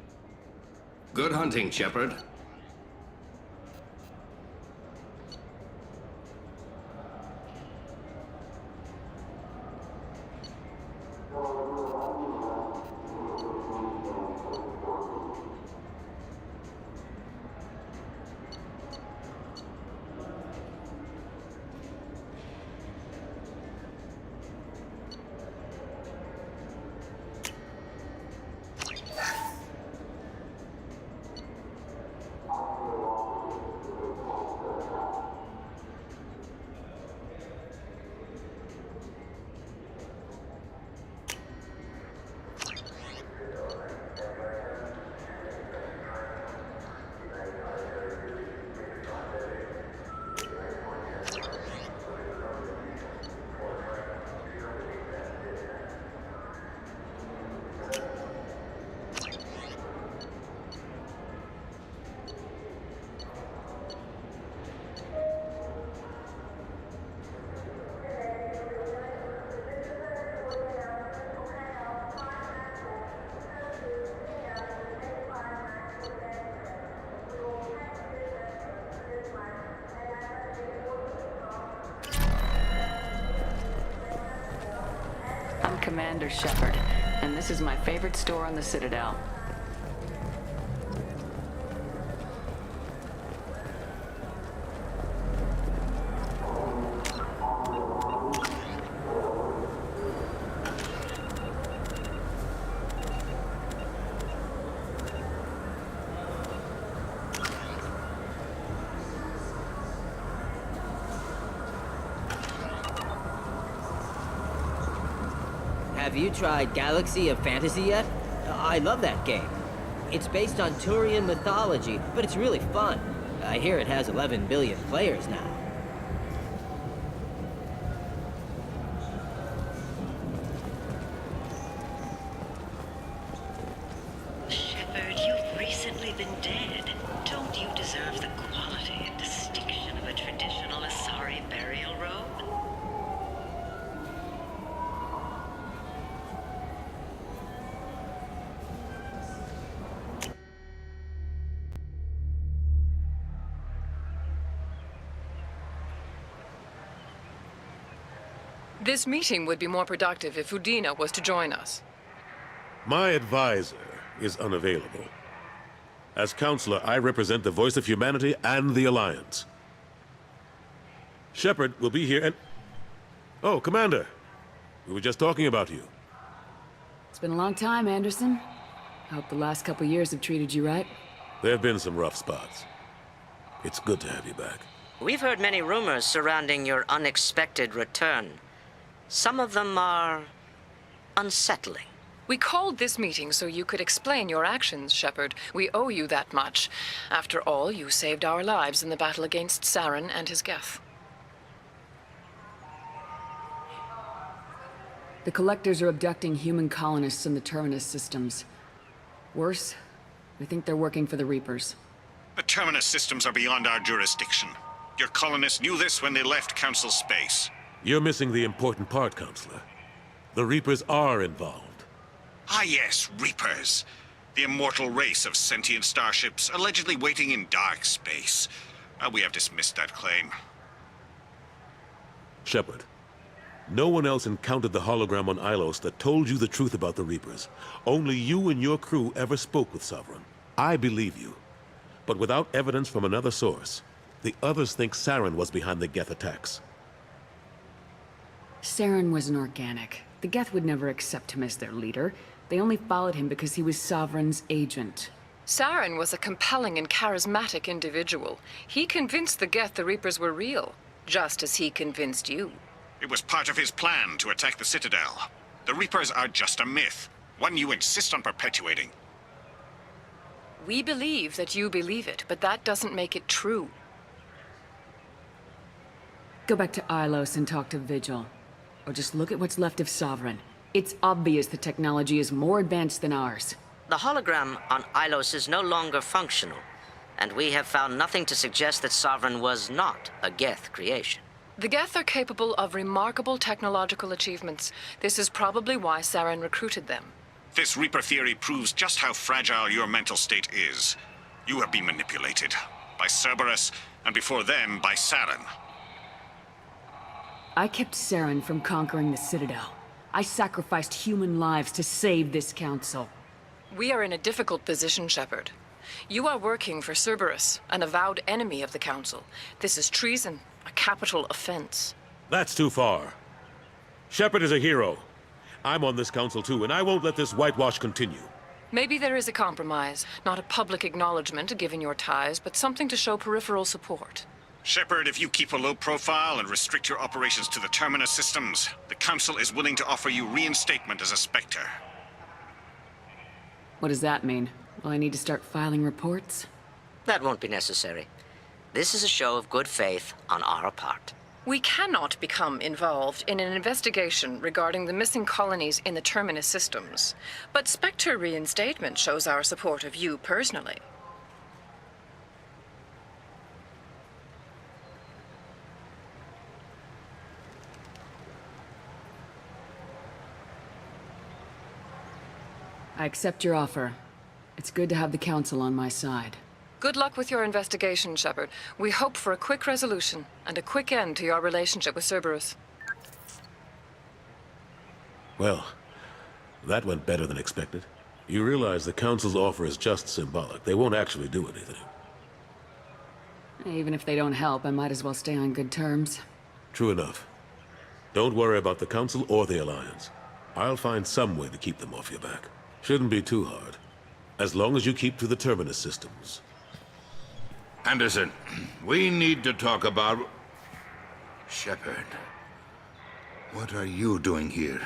Good hunting, Shepard. Commander Shepard, and this is my favorite store on the Citadel. Have you tried Galaxy of Fantasy yet? I love that game. It's based on Turian mythology, but it's really fun. I hear it has 11 billion players now. Shepard, you've recently been dead. Don't you deserve the quality and distinction of a traditional Asari burial robe? This meeting would be more productive if Udina was to join us. My advisor is unavailable. As counselor, I represent the voice of humanity and the Alliance. Shepard will be here and... Oh, Commander. We were just talking about you. It's been a long time, Anderson. I hope the last couple years have treated you right. There have been some rough spots. It's good to have you back. We've heard many rumors surrounding your unexpected return. Some of them are unsettling. We called this meeting so you could explain your actions, Shepard. We owe you that much. After all, you saved our lives in the battle against Saren and his Geth. The Collectors are abducting human colonists in the Terminus systems. Worse, we think they're working for the Reapers. The Terminus systems are beyond our jurisdiction. Your colonists knew this when they left Council space. You're missing the important part, Counselor. The Reapers are involved. Ah yes, Reapers. The immortal race of sentient starships allegedly waiting in dark space. We have dismissed that claim. Shepard, No one else encountered the hologram on Ilos that told you the truth about the Reapers. Only you and your crew ever spoke with Sovereign. I believe you. But without evidence from another source, the others think Saren was behind the Geth attacks. Saren was an organic. The Geth would never accept him as their leader. They only followed him because he was Sovereign's agent. Saren was a compelling and charismatic individual. He convinced the Geth the Reapers were real, just as he convinced you. It was part of his plan to attack the Citadel. The Reapers are just a myth, one you insist on perpetuating. We believe that you believe it, but that doesn't make it true. Go back to Ilos and talk to Vigil. Or just look at what's left of Sovereign. It's obvious the technology is more advanced than ours. The hologram on Ilos is no longer functional, and we have found nothing to suggest that Sovereign was not a Geth creation. The Geth are capable of remarkable technological achievements. This is probably why Saren recruited them. This Reaper theory proves just how fragile your mental state is. You have been manipulated by Cerberus, and before them by Saren. I kept Saren from conquering the Citadel. I sacrificed human lives to save this council. We are in a difficult position, Shepard. You are working for Cerberus, an avowed enemy of the Council. This is treason, a capital offense. That's too far. Shepard is a hero. I'm on this council too, and I won't let this whitewash continue. Maybe there is a compromise, not a public acknowledgement given your ties, but something to show peripheral support. Shepard, if you keep a low profile and restrict your operations to the Terminus systems, the Council is willing to offer you reinstatement as a Spectre. What does that mean? Will I need to start filing reports? That won't be necessary. This is a show of good faith on our part. We cannot become involved in an investigation regarding the missing colonies in the Terminus systems, but Spectre reinstatement shows our support of you personally. I accept your offer. It's good to have the Council on my side. Good luck with your investigation, Shepard. We hope for a quick resolution and a quick end to your relationship with Cerberus. Well, that went better than expected. You realize the Council's offer is just symbolic. They won't actually do anything. Even if they don't help, I might as well stay on good terms. True enough. Don't worry about the Council or the Alliance. I'll find some way to keep them off your back. Shouldn't be too hard. As long as you keep to the Terminus systems. Anderson, we need to talk about... Shepard. What are you doing here?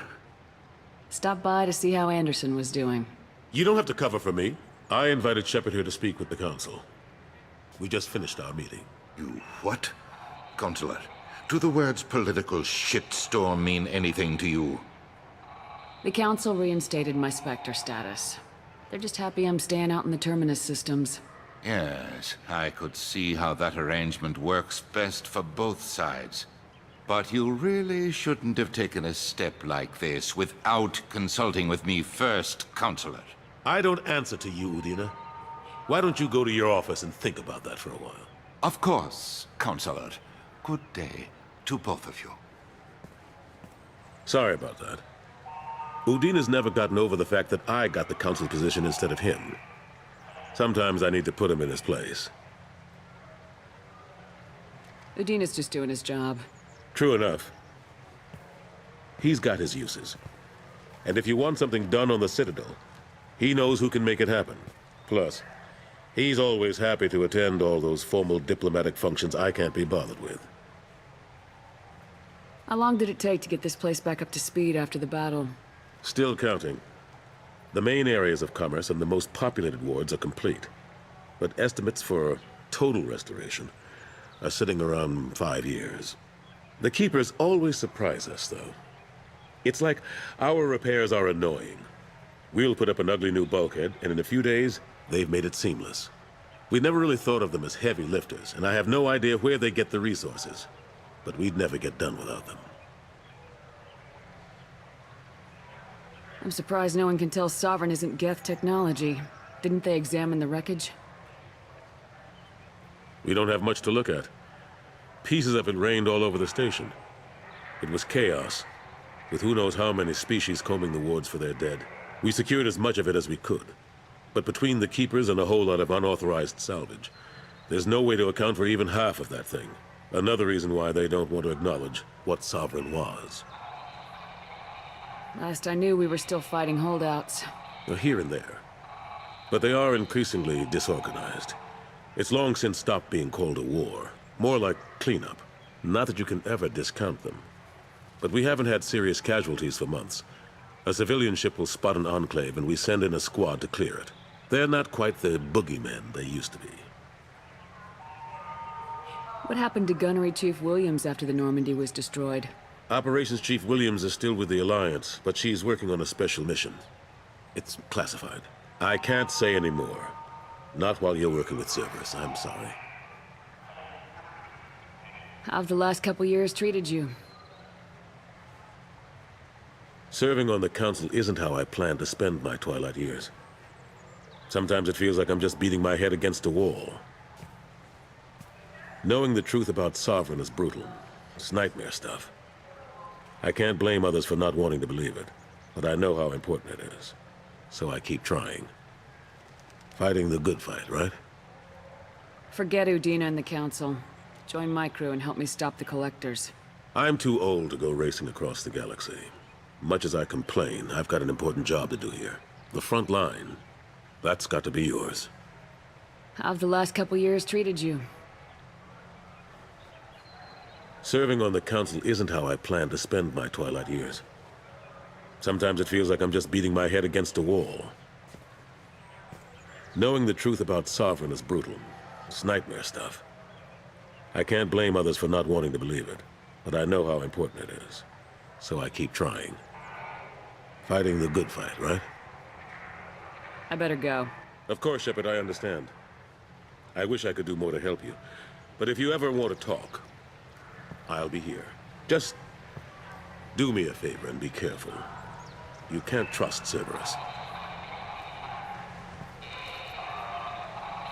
Stop by to see how Anderson was doing. You don't have to cover for me. I invited Shepard here to speak with the Council. We just finished our meeting. You what? Counselor, do the words political shitstorm mean anything to you? The Council reinstated my Spectre status. They're just happy I'm staying out in the Terminus systems. Yes, I could see how that arrangement works best for both sides. But you really shouldn't have taken a step like this without consulting with me first, Counselor. I don't answer to you, Udina. Why don't you go to your office and think about that for a while? Of course, Counselor. Good day to both of you. Sorry about that. Udina's never gotten over the fact that I got the Council position instead of him. Sometimes I need to put him in his place. Udina's just doing his job. True enough. He's got his uses. And if you want something done on the Citadel, he knows who can make it happen. Plus, he's always happy to attend all those formal diplomatic functions I can't be bothered with. How long did it take to get this place back up to speed after the battle? Still counting. The main areas of commerce and the most populated wards are complete. But estimates for total restoration are sitting around 5 years. The Keepers always surprise us, though. It's like our repairs are annoying. We'll put up an ugly new bulkhead, and in a few days, they've made it seamless. We never really thought of them as heavy lifters, and I have no idea where they get the resources. But we'd never get done without them. I'm surprised no one can tell Sovereign isn't Geth technology. Didn't they examine the wreckage? We don't have much to look at. Pieces of it rained all over the station. It was chaos, with who knows how many species combing the wards for their dead. We secured as much of it as we could. But between the keepers and a whole lot of unauthorized salvage, there's no way to account for even half of that thing. Another reason why they don't want to acknowledge what Sovereign was. Last I knew, we were still fighting holdouts. Here and there. But they are increasingly disorganized. It's long since stopped being called a war. More like cleanup. Not that you can ever discount them. But we haven't had serious casualties for months. A civilian ship will spot an enclave and we send in a squad to clear it. They're not quite the boogeymen they used to be. What happened to Gunnery Chief Williams after the Normandy was destroyed? Operations Chief Williams is still with the Alliance, but she's working on a special mission. It's classified. I can't say any more. Not while you're working with Cerberus, I'm sorry. How have the last couple years treated you? Serving on the Council isn't how I plan to spend my twilight years. Sometimes it feels like I'm just beating my head against a wall. Knowing the truth about Sovereign is brutal. It's nightmare stuff. I can't blame others for not wanting to believe it, but I know how important it is. So I keep trying. Fighting the good fight, right? Forget Udina and the Council. Join my crew and help me stop the Collectors. I'm too old to go racing across the galaxy. Much as I complain, I've got an important job to do here. The front line. That's got to be yours. How have the last couple years treated you? Serving on the Council isn't how I plan to spend my twilight years. Sometimes it feels like I'm just beating my head against a wall. Knowing the truth about Sovereign is brutal. It's nightmare stuff. I can't blame others for not wanting to believe it, but I know how important it is. So I keep trying. Fighting the good fight, right? I better go. Of course, Shepard, I understand. I wish I could do more to help you. But if you ever want to talk, I'll be here. Just do me a favor and be careful. You can't trust Cerberus.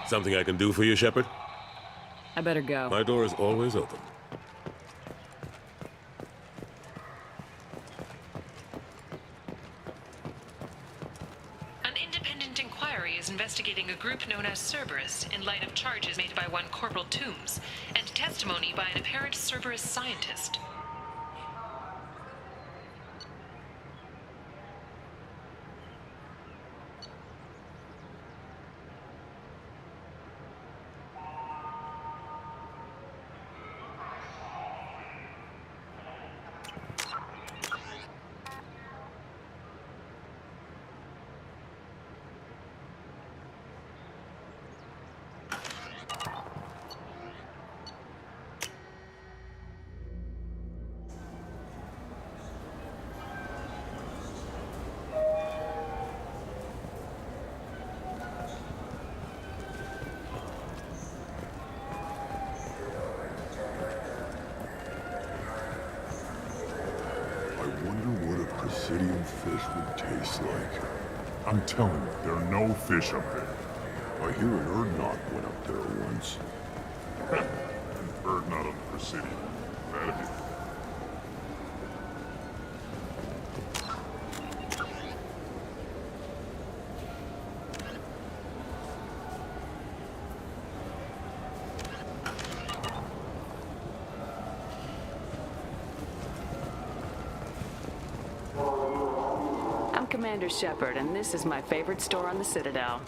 Something I can do for you, Shepard? I better go. My door is always open. An independent inquiry is investigating a group known as Cerberus in light of charges made by one Corporal Toombs and testimony by an apparent Cerberus scientist. Presidium fish would taste like. I'm telling you, there are no fish up there. I hear an Erdnot went up there once. An Erdnot on the Presidium. That'd be... Commander Shepard, and this is my favorite store on the Citadel.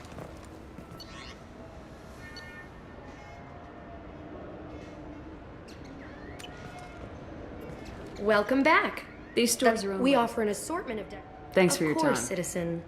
Welcome back. These stores are owned We by... offer an assortment of... Thanks for your time. Of course, citizen.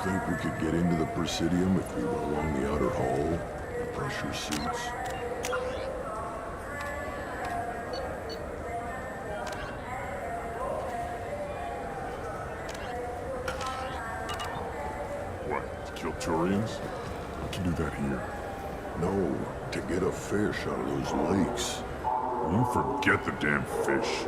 think we could get into the Presidium if we went along the outer hall? The pressure suits? What, kill Turians? We can do that here. No, to get a fish out of those lakes. You forget the damn fish.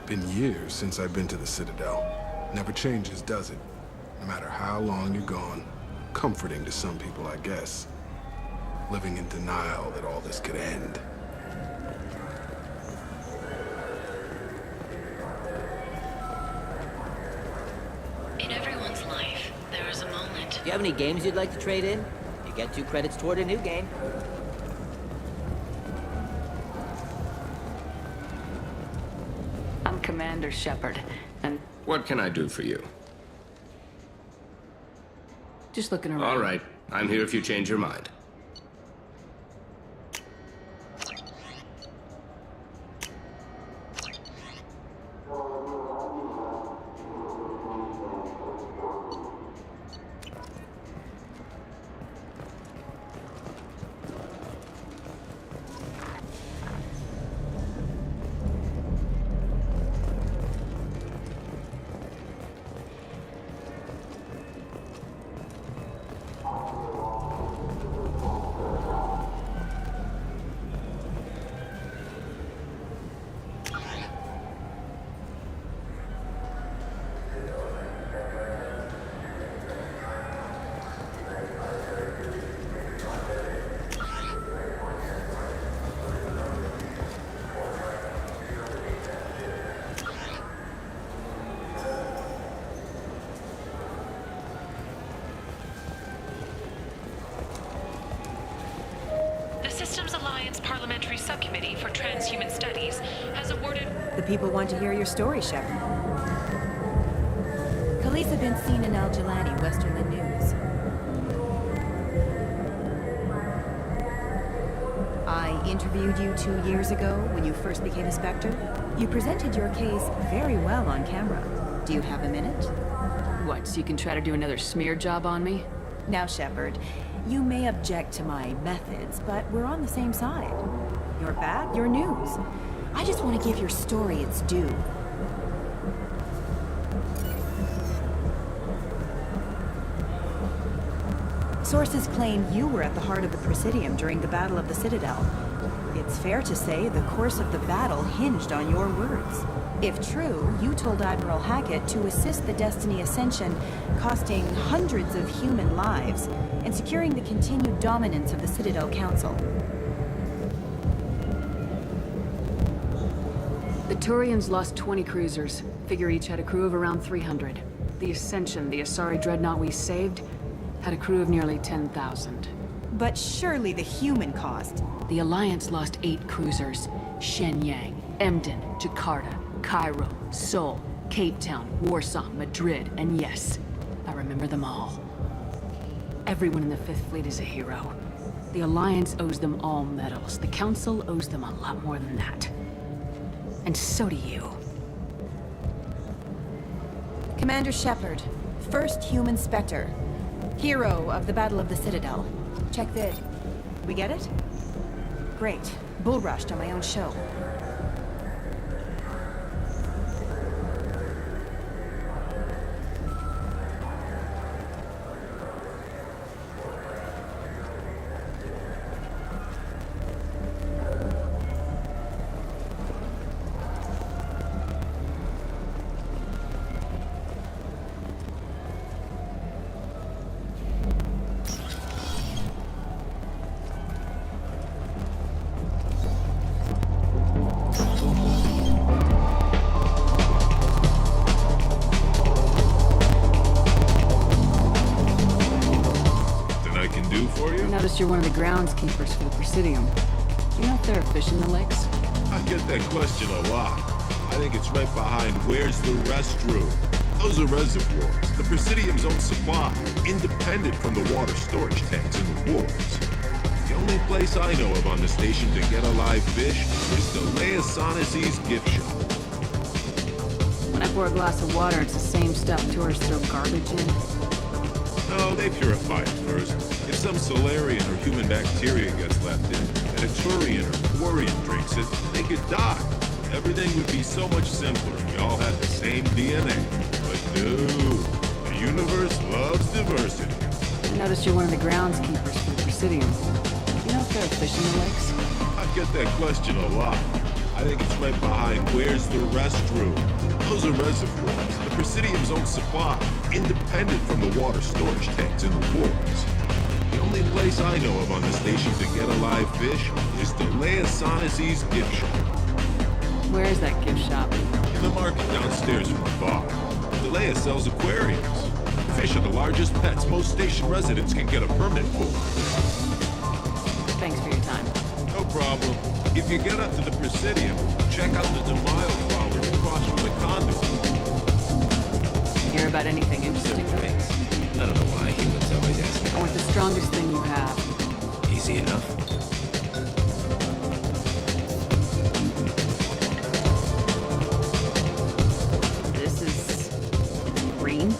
Been years since I've been to the Citadel. Never changes, does it? No matter how long you're gone. Comforting to some people, I guess. Living in denial that all this could end. In everyone's life, there is a moment. Do you have any games you'd like to trade in? You get 2 credits toward a new game. I'm Commander Shepard, and What can I do for you? just looking around. All right. I'm here if you change your mind. The Systems Alliance Parliamentary Subcommittee for Transhuman Studies has awarded... The people want to hear your story, Shepard. Police have been seen in Al-Jalani, Westerland News. I interviewed you 2 years ago when you first became a Spectre. You presented your case very well on camera. Do you have a minute? What, so you can try to do another smear job on me? Now, Shepard, you may object to my methods, but we're on the same side. You're bad, you're news. I just want to give your story its due. Sources claim you were at the heart of the Presidium during the Battle of the Citadel. It's fair to say the course of the battle hinged on your words. If true, you told Admiral Hackett to assist the Destiny Ascension, costing hundreds of human lives, and securing the continued dominance of the Citadel Council. The Turians lost 20 cruisers. Figure each had a crew of around 300. The Ascension, the Asari dreadnought we saved, had a crew of nearly 10,000. But surely the human cost. The Alliance lost 8 cruisers. Shenyang, Emden, Jakarta, Cairo, Seoul, Cape Town, Warsaw, Madrid, and yes, I remember them all. Everyone in the Fifth Fleet is a hero. The Alliance owes them all medals. The Council owes them a lot more than that. And so do you. Commander Shepard, first human Spectre. Hero of the Battle of the Citadel. Check vid. We get it? Great. Bull rushed on my own show. noticed you're one of the groundskeepers for the Presidium. Do you know if there are fish in the lakes? I get that question a lot. I think it's right behind where's the restroom. Those are reservoirs, the Presidium's own supply, independent from the water storage tanks in the wards. The only place I know of on the station to get a live fish is the Leosanisi's gift shop. When I pour a glass of water, it's the same stuff tourists throw garbage in. No, they purify it first. If some Solarian or human bacteria gets left in, and a Turian or Quarian drinks it, they could die. Everything would be so much simpler if we all had the same DNA. But no, the universe loves diversity. I noticed you're one of the groundskeepers for the Presidium. Do you know if there are fish in the lakes? I get that question a lot. I think it's right behind where's the restroom. Those are reservoirs, the Presidium's own supply, independent from the water storage tanks in the wards. The only place I know of on the station to get a live fish is the Leosanisi's gift shop. Where is that gift shop? In the market downstairs from the bar. The Leia sells aquariums. Fish are the largest pets most station residents can get a permit for. Thanks for your time. No problem. If you get up to the Presidium, check out the DeMille flowers across from the conduit. Hear about anything interesting? Thanks. I don't know why humans always ask me. I want the strongest thing you have. Easy enough. This is... green?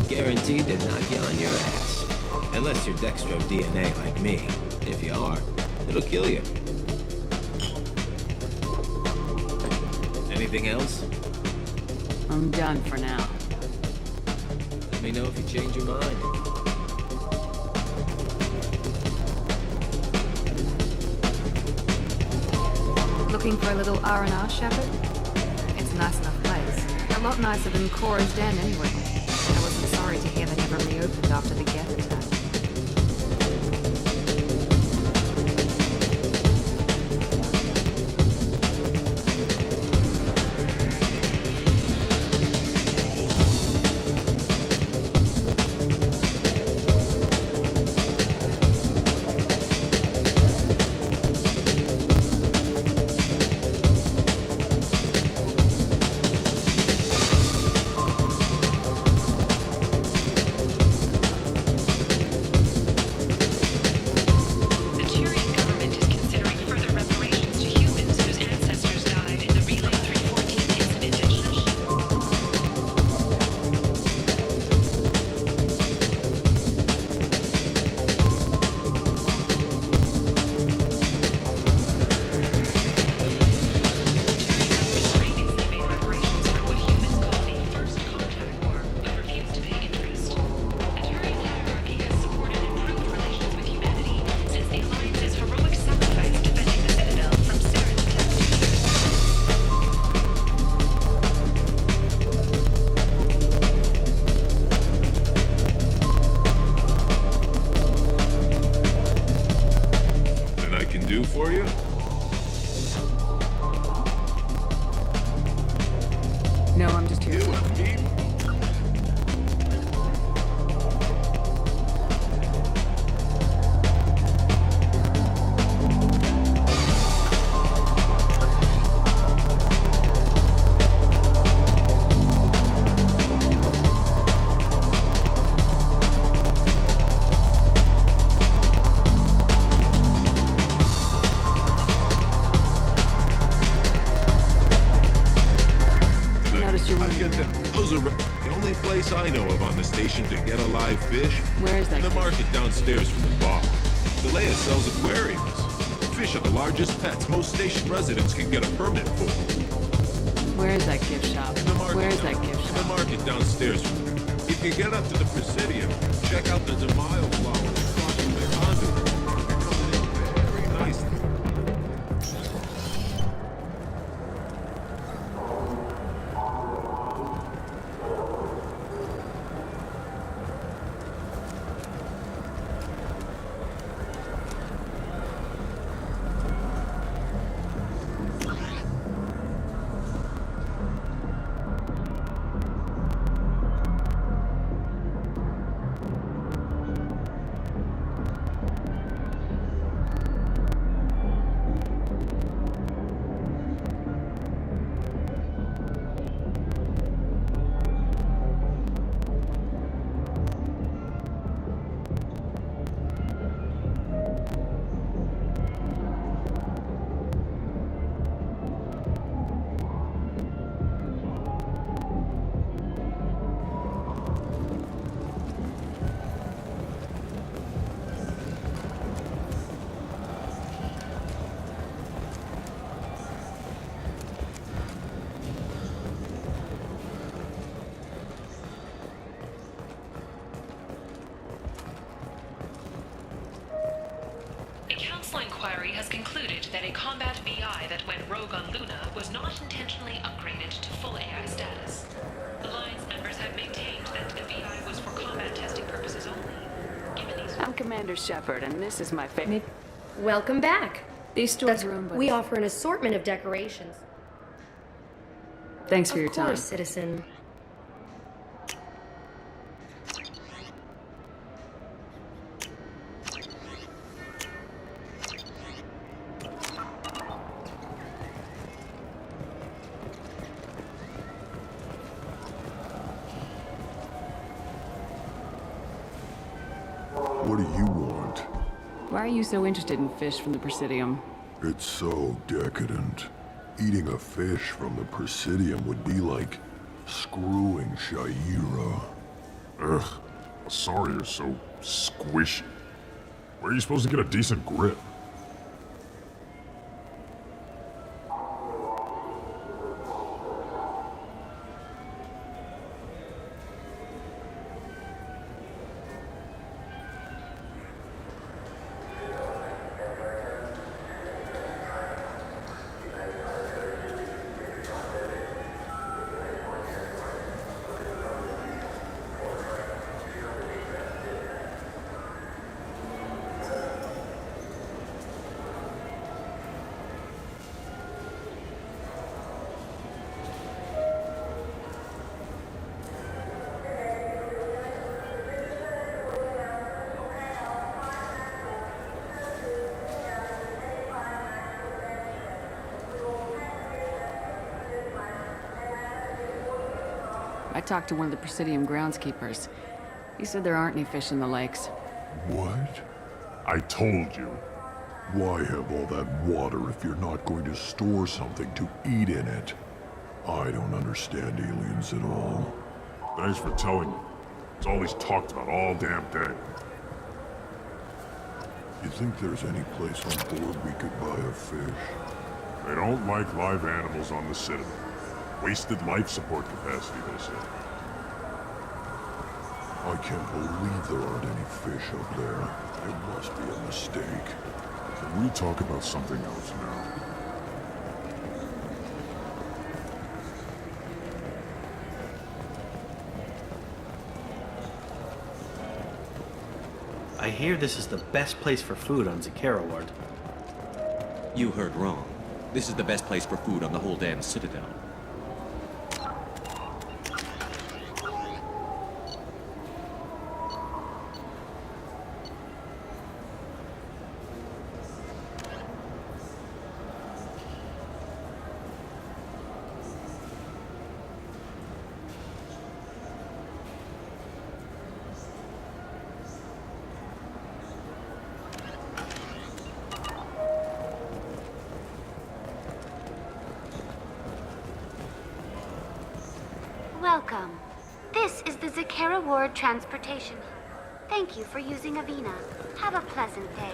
Guaranteed to knock you on your ass. Unless you're dextro DNA like me. If you are, it'll kill you. Anything else? I'm done for now. Let me know if you change your mind. Looking for a little R&R, Shepard? It's a nice enough place. A lot nicer than Cora's Den, anyway. I wasn't sorry to hear they never reopened after the Geth attack. For you? No, I'm just here. You and me? I know of on the station to get a live fish. Where is that? In the market downstairs from the bar. The Leia sells aquariums. Fish are the largest pets most station residents can get a permit for. Where is that gift shop? Where is that gift shop? In the market downstairs from there. If you get up to the Presidium, check out the DeMille flowers across from the conduit. They're coming in very nicely. concluded that a combat VI that went rogue on Luna was not intentionally upgraded to full AI status. Alliance members have maintained that the VI was for combat testing purposes only. Given these... I'm Commander Shepard, and this is my favorite. Welcome back. These stores are owned by... We offer an assortment of decorations. Thanks for your time. Of course, citizen. What do you want? Why are you so interested in fish from the Presidium? It's so decadent. Eating a fish from the Presidium would be like screwing Shaira. Ugh, sorry you're so squishy. Where are you supposed to get a decent grip? I talked to one of the Presidium groundskeepers. He said there aren't any fish in the lakes. What? I told you. Why have all that water if you're not going to store something to eat in it? I don't understand aliens at all. Thanks for telling me. It's all he's talked about all damn day. You think there's any place on board we could buy a fish? They don't like live animals on the Citadel. Wasted life support capacity, they say. I can't believe there aren't any fish up there. It must be a mistake. Can we talk about something else now? I hear this is the best place for food on Zakara Ward. You heard wrong. This is the best place for food on the whole damn Citadel. Welcome. This is the Zakara Ward Transportation Hub. Thank you for using Avina. Have a pleasant day.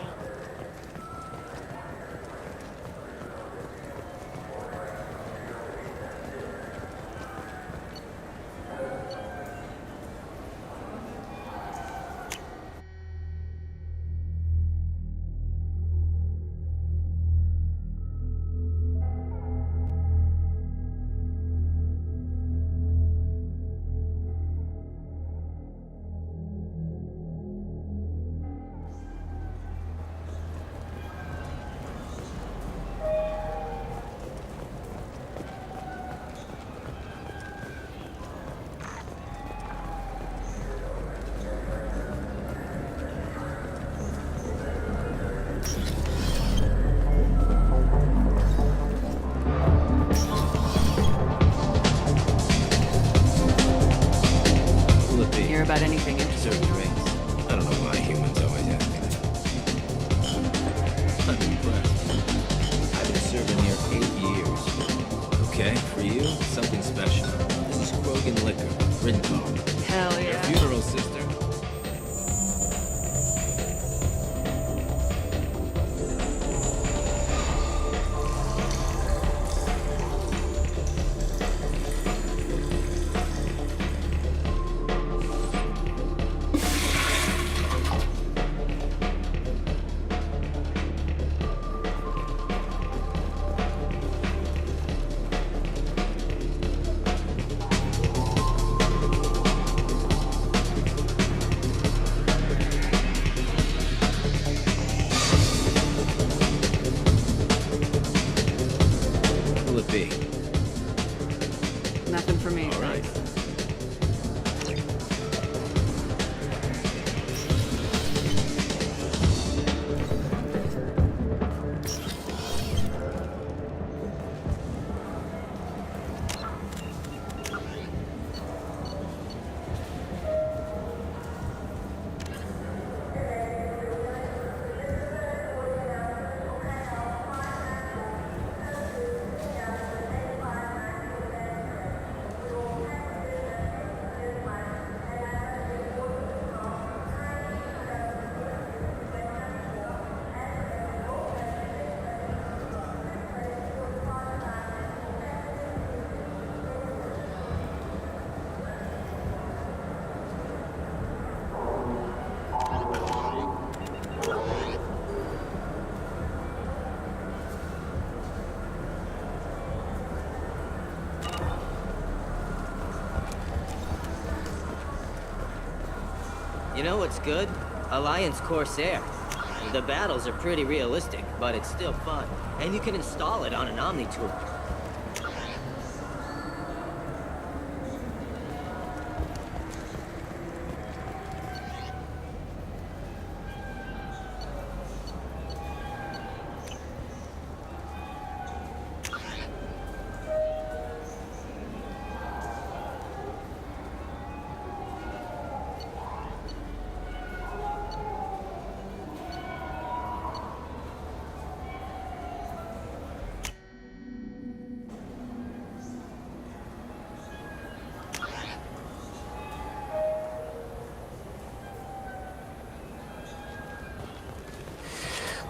Hear about anything interesting? Drinks. I don't know why humans always ask me that. I'm impressed. I've been serving here 8 years. Okay, for you, something special. This is Krogan liquor, Rinco. Hell yeah. Your funeral, sister. You know what's good? Alliance Corsair. The battles are pretty realistic, but it's still fun. And you can install it on an Omni-tool.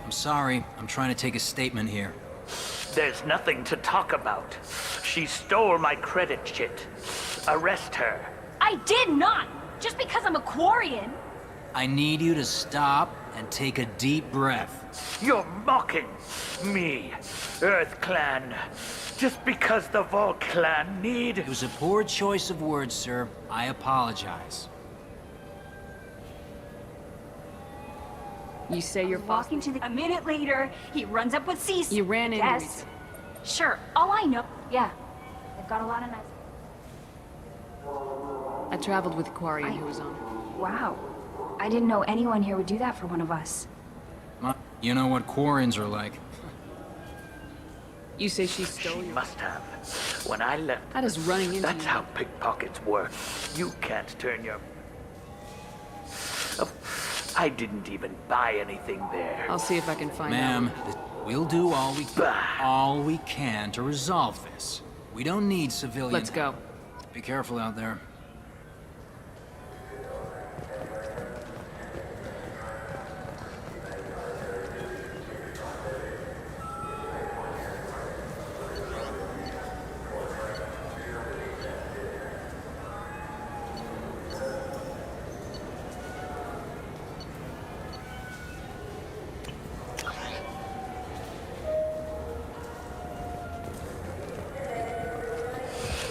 I'm sorry. I'm trying to take a statement here. There's nothing to talk about. She stole my credit chit. Arrest her. I did not! Just because I'm a Quarian! I need you to stop and take a deep breath. You're mocking me, Earth Clan. Just because the Vol Clan need... It was a poor choice of words, sir. I apologize. You say you're walking to the... A minute later, he runs up with Cease. You ran into Yes. Sure, all I know... Yeah. They've got a lot of nice... I traveled with Quarian who was on. Wow. I didn't know anyone here would do that for one of us. You know what Quarians are like. You say she stole She your... must have. When I left... That is running into That's you. how pickpockets work. You can't turn your... Oh, I didn't even buy anything there. I'll see if I can find out. Ma'am, we'll do all we can to resolve this. We don't need civilian... Let's go. Be careful out there.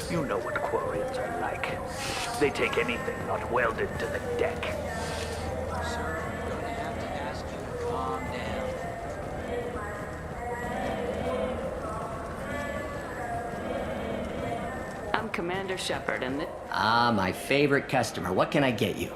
You know what Quarians are like. They take anything not welded to the deck. Sir, I'm gonna have to ask you to calm down. I'm Commander Shepard, and Ah, my favorite customer. What can I get you?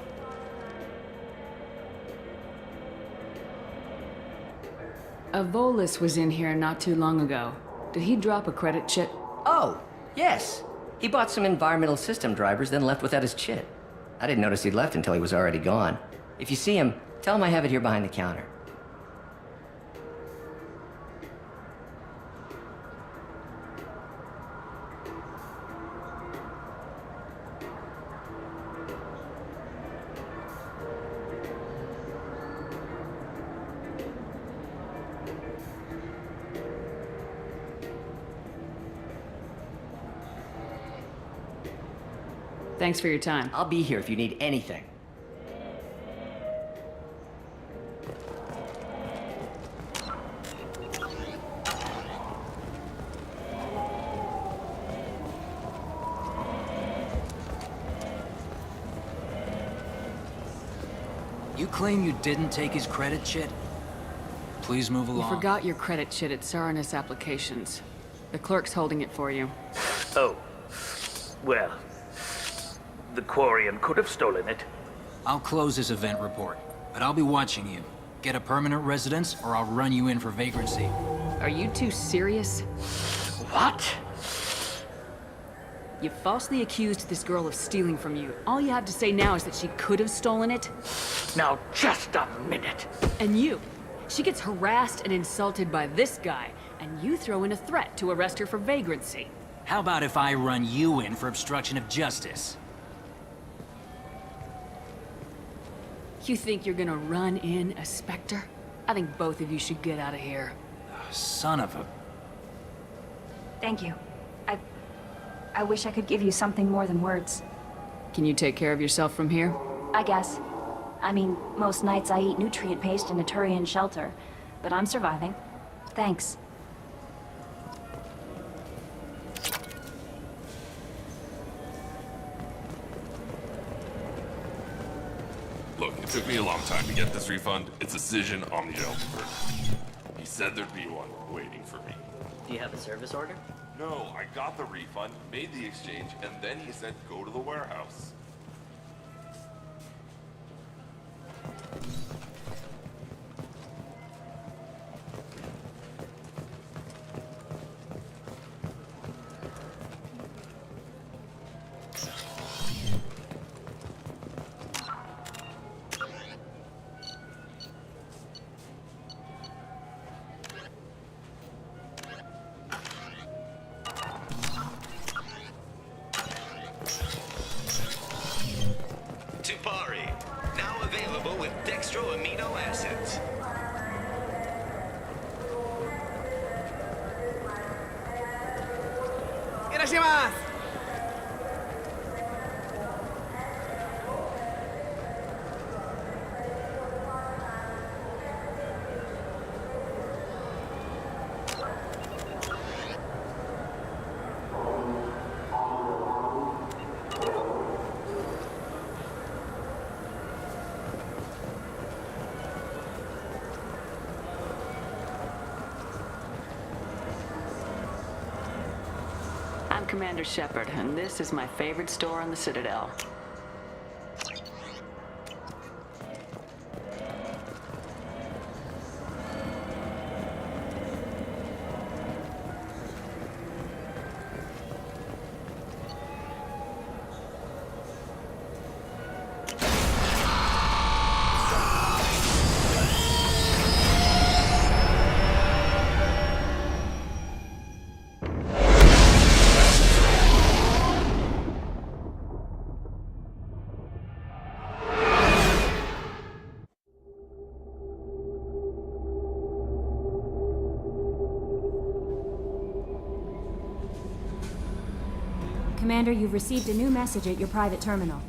A Volus was in here not too long ago. Did he drop a credit chit? Oh, yes. He bought some environmental system drivers, then left without his chit. I didn't notice he'd left until he was already gone. If you see him, tell him I have it here behind the counter. Thanks for your time. I'll be here if you need anything. You claim you didn't take his credit chit? Please move You along. forgot your credit chit at Saranus Applications. The clerk's holding it for you. Oh. Well. The Quarian could have stolen it. I'll close this event report, but I'll be watching you. Get a permanent residence, or I'll run you in for vagrancy. Are you two serious? What? You falsely accused this girl of stealing from you. All you have to say now is that she could have stolen it. Now, just a minute. And you. She gets harassed and insulted by this guy, and you throw in a threat to arrest her for vagrancy. How about if I run you in for obstruction of justice? You think you're gonna run in a Spectre? I think both of you should get out of here. Son of a... Thank you. I wish I could give you something more than words. Can you take care of yourself from here? I guess. I mean, most nights I eat nutrient paste in a Turian shelter, but I'm surviving. Thanks. Look, Took me a long time to get this refund. It's a Cision Omnigel converter. He said there'd be one waiting for me. Do you have a service order? No, I got the refund, made the exchange, and then he said go to the warehouse. Tupari, now available with dextro amino acids. Irashimasu! I'm Commander Shepard, and this is my favorite store on the Citadel. Commander, you've received a new message at your private terminal.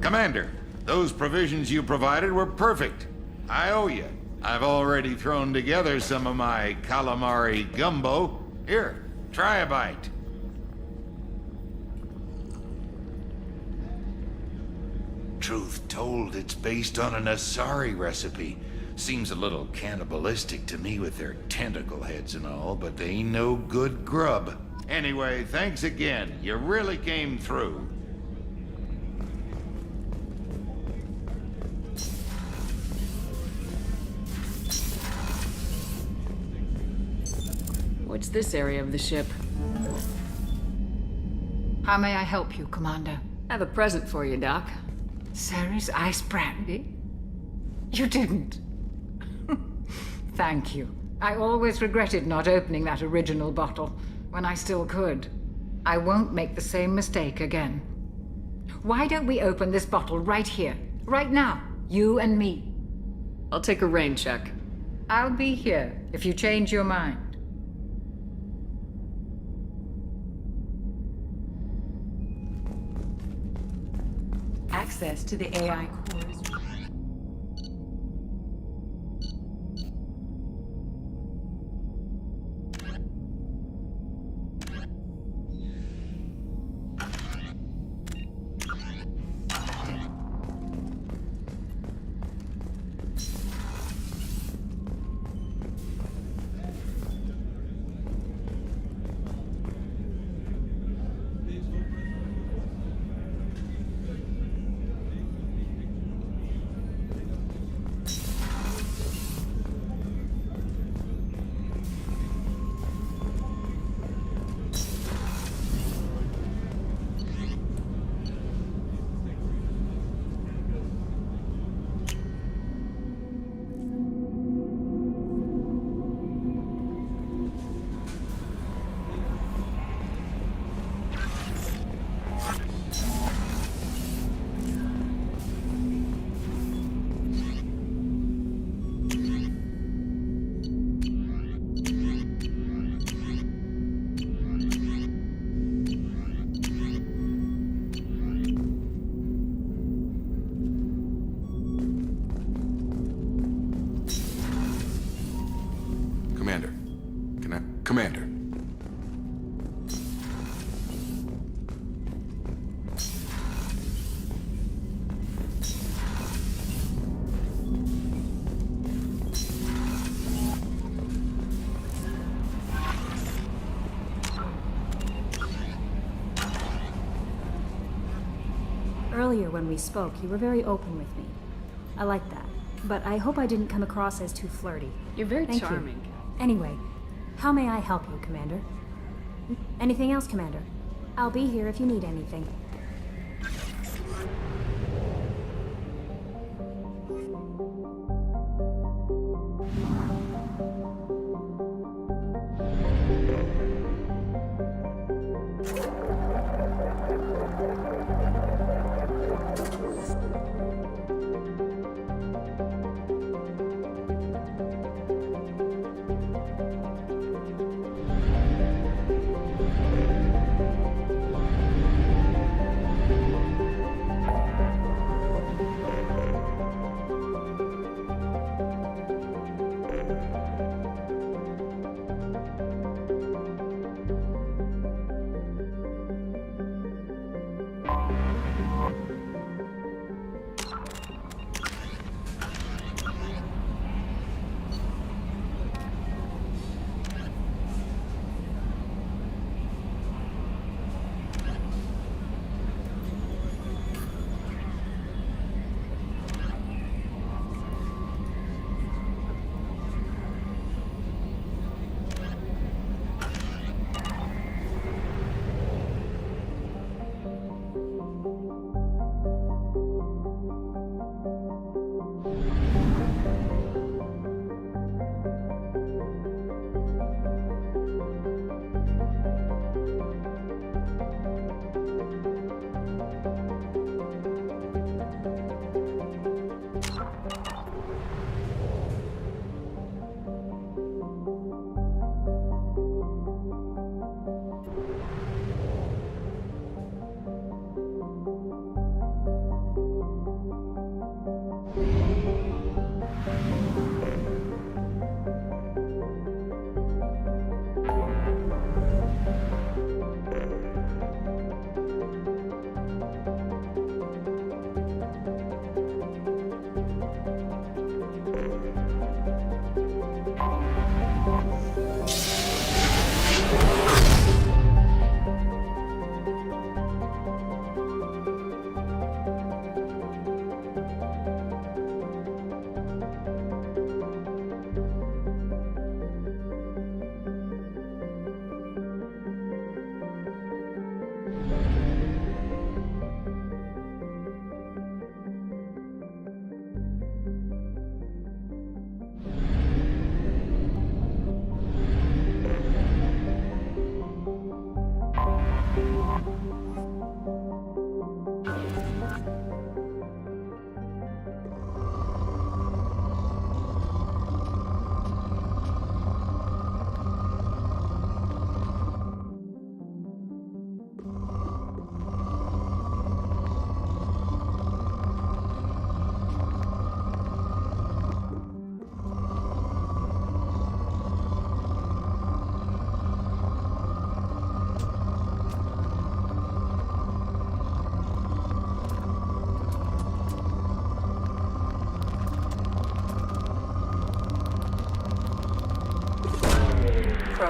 Commander, those provisions you provided were perfect. I owe you. I've already thrown together some of my calamari gumbo. Here, try a bite. Truth told, it's based on an Asari recipe. Seems a little cannibalistic to me with their tentacle heads and all, but they ain't no good grub. Anyway, thanks again. You really came through. What's this area of the ship? How may I help you, Commander? I have a present for you, Doc. Ceres ice brandy? You didn't. Thank you. I always regretted not opening that original bottle when I still could. I won't make the same mistake again. Why don't we open this bottle right here, right now, you and me? I'll take a rain check. I'll be here if you change your mind. access to the AI cores. Commander. Earlier when we spoke, you were very open with me. I like that. But I hope I didn't come across as too flirty. You're very Thank charming. You. Anyway, how may I help you, Commander? Anything else, Commander? I'll be here if you need anything.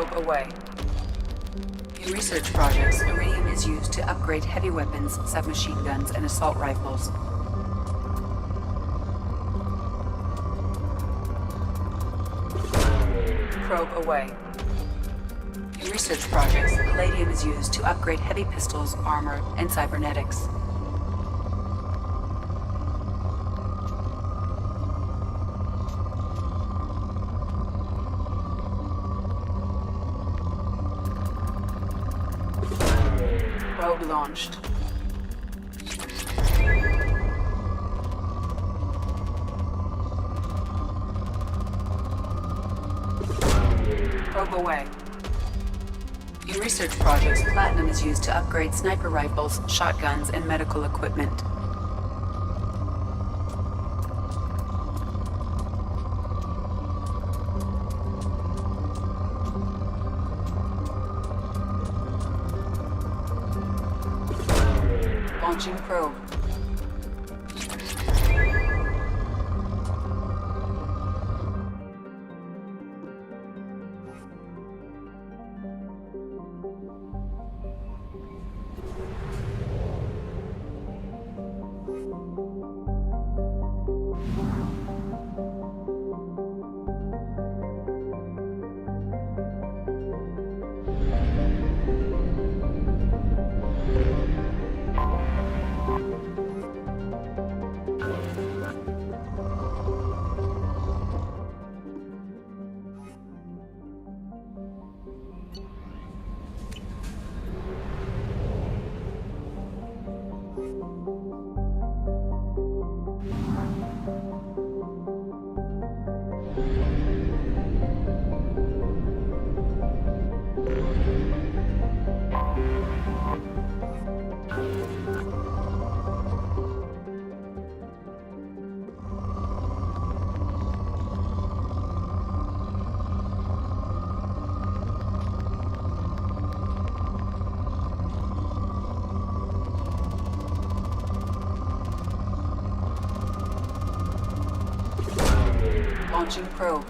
Probe away. In research projects, iridium is used to upgrade heavy weapons, submachine guns, and assault rifles. Probe away. In research projects, palladium is used to upgrade heavy pistols, armor, and cybernetics. Probe launched. Probe away. In research projects, platinum is used to upgrade sniper rifles, shotguns, and medical equipment. Launching probe. Launching probe.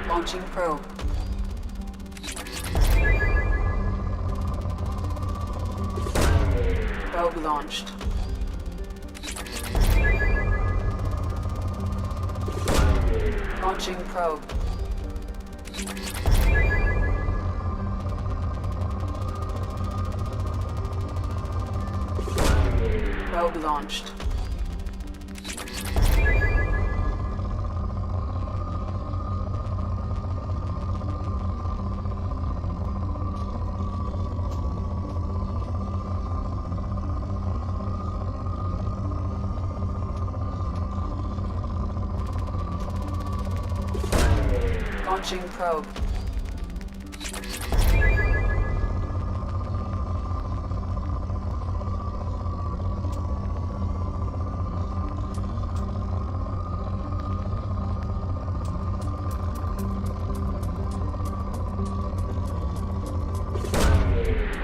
Launching probe. Probe launched. Launching probe. Probe launched. Launching probe.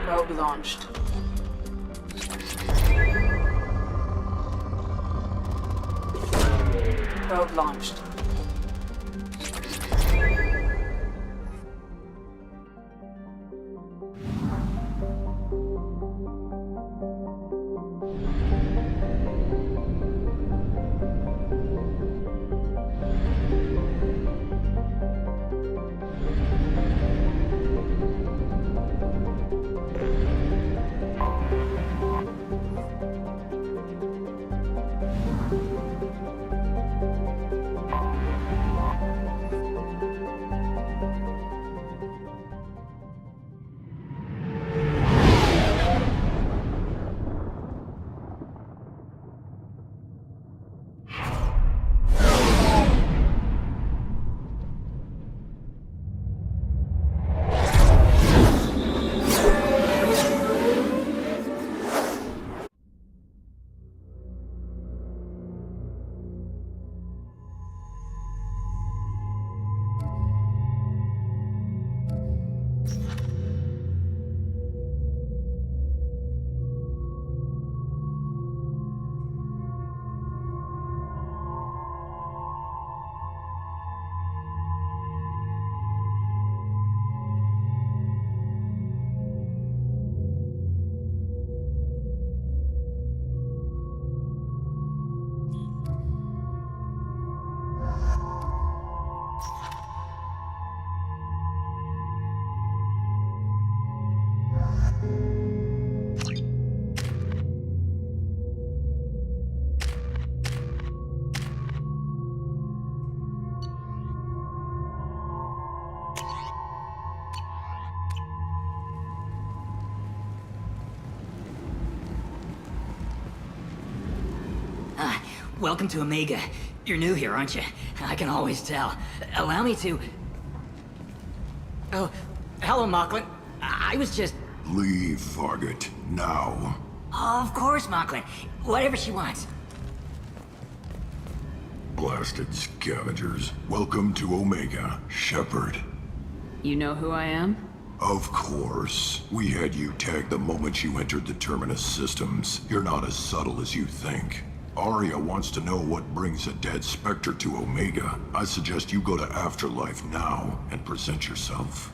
Probe launched. Probe launched. welcome to Omega. You're new here, aren't you? I can always tell. Allow me to... Oh, hello, Mocklin. I was just... Leave, Fargate. Now. Of course, Mocklin. Whatever she wants. Blasted scavengers. Welcome to Omega, Shepard. You know who I am? Of course. We had you tagged the moment you entered the Terminus systems. You're not as subtle as you think. Arya wants to know what brings a dead Spectre to Omega. I suggest you go to Afterlife now and present yourself.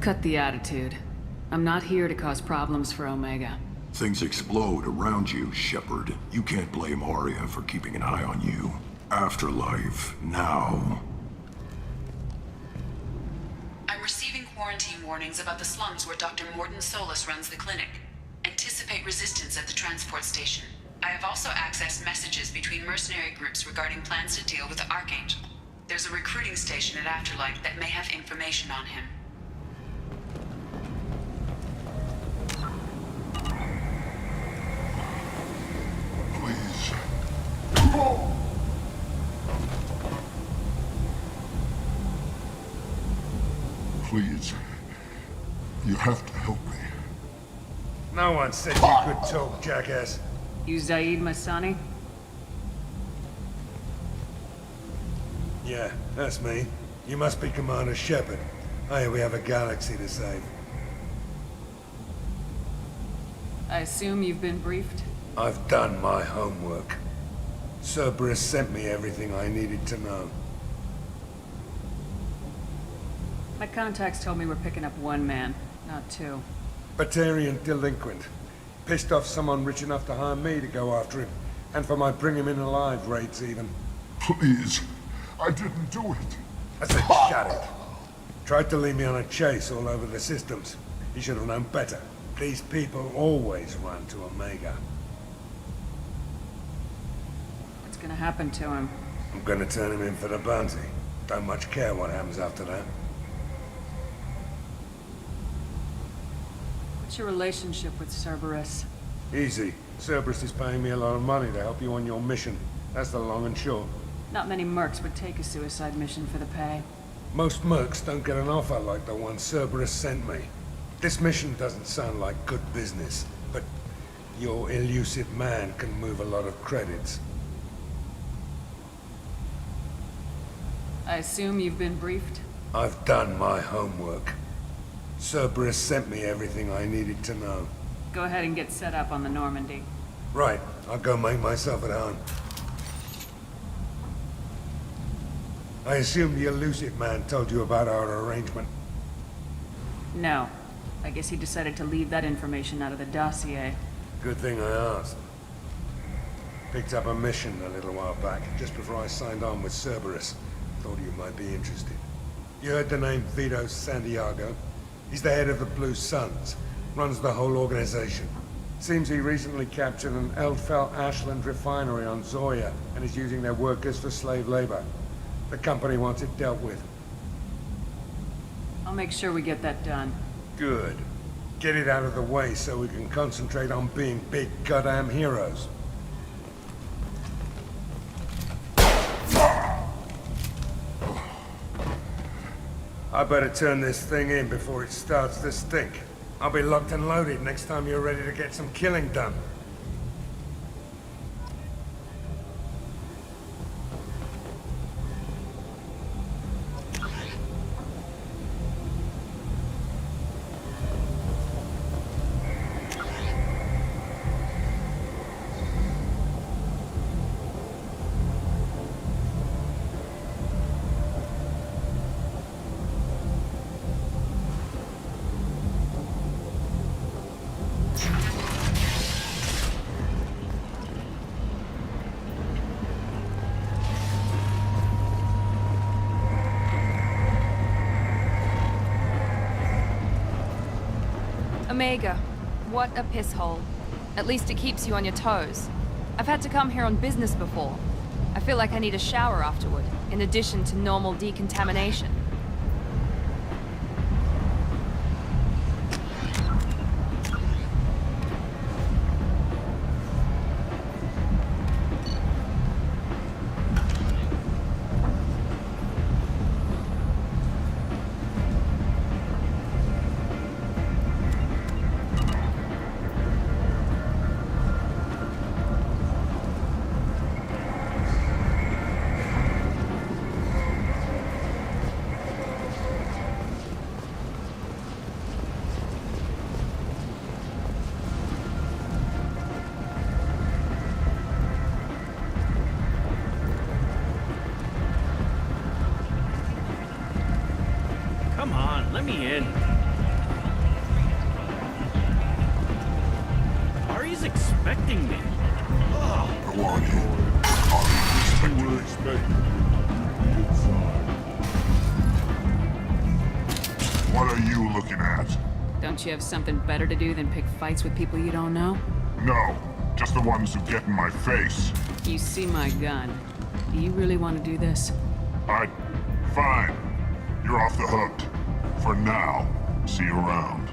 Cut the attitude. I'm not here to cause problems for Omega. Things explode around you, Shepard. You can't blame Arya for keeping an eye on you. Afterlife, now. I'm receiving quarantine warnings about the slums where Dr. Morden Solus runs the clinic. Anticipate resistance at the transport station. I have also accessed messages between mercenary groups regarding plans to deal with the Archangel. There's a recruiting station at Afterlife that may have information on him. Please. You have to help me. No one said you could talk, jackass. You Zaid Masani? Yeah, that's me. You must be Commander Shepard. Hey, we have a galaxy to save. I assume you've been briefed? I've done my homework. Cerberus sent me everything I needed to know. My contacts told me we're picking up one man, not two. Batarian delinquent. Pissed off someone rich enough to hire me to go after him. And for my bring him in alive raids even. Please. I didn't do it. I said shut it. Tried to lead me on a chase all over the systems. He should have known better. These people always run to Omega. What's gonna happen to him? I'm gonna turn him in for the bounty. Don't much care what happens after that. What's your relationship with Cerberus? Easy. Cerberus is paying me a lot of money to help you on your mission. That's the long and short. Not many mercs would take a suicide mission for the pay. Most mercs don't get an offer like the one Cerberus sent me. This mission doesn't sound like good business, but your elusive man can move a lot of credits. I assume you've been briefed? I've done my homework. Cerberus sent me everything I needed to know. Go ahead and get set up on the Normandy. Right, I'll go make myself at home. I assume the elusive man told you about our arrangement. No. I guess he decided to leave that information out of the dossier. Good thing I asked. Picked up a mission a little while back, just before I signed on with Cerberus. Thought you might be interested. You heard the name Vito Santiago? He's the head of the Blue Suns. Runs the whole organization. Seems he recently captured an Eldfell Ashland refinery on Zoya and is using their workers for slave labor. The company wants it dealt with. I'll make sure we get that done. Good. Get it out of the way so we can concentrate on being big goddamn heroes. I better turn this thing in before it starts to stink. I'll be locked and loaded next time you're ready to get some killing done. Omega, what a piss hole. At least it keeps you on your toes. I've had to come here on business before. I feel like I need a shower afterward, in addition to normal decontamination. Come on, let me in. Ari's expecting me. Go on in. We were expecting you inside. What are you looking at? Don't you have something better to do than pick fights with people you don't know? No, just the ones who get in my face. You see my gun. Do you really want to do this? Fine. You're off the hook. For now. See you around.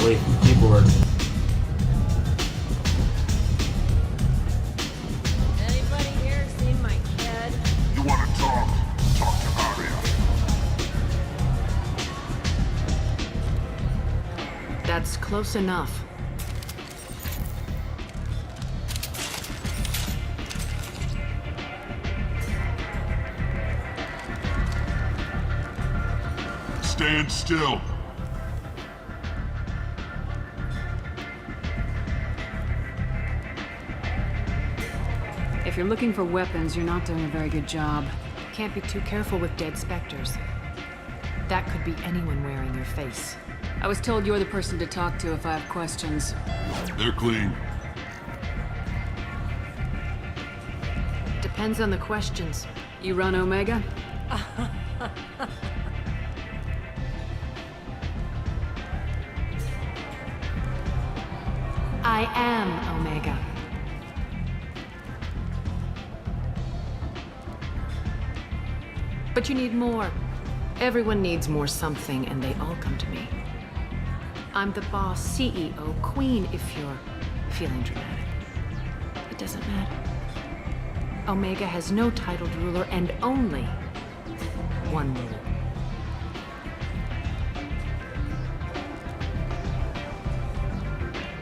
away from the keyboard. Anybody here seen my kid? You want to talk? Talk to Aria. That's close enough. Stand still. If you're looking for weapons, you're not doing a very good job. Can't be too careful with dead specters. That could be anyone wearing your face. I was told you're the person to talk to if I have questions. They're clean. Depends on the questions. You run Omega? I am Omega. But you need more. Everyone needs more something, and they all come to me. I'm the boss, CEO, queen, if you're feeling dramatic. It doesn't matter. Omega has no titled ruler and only one rule.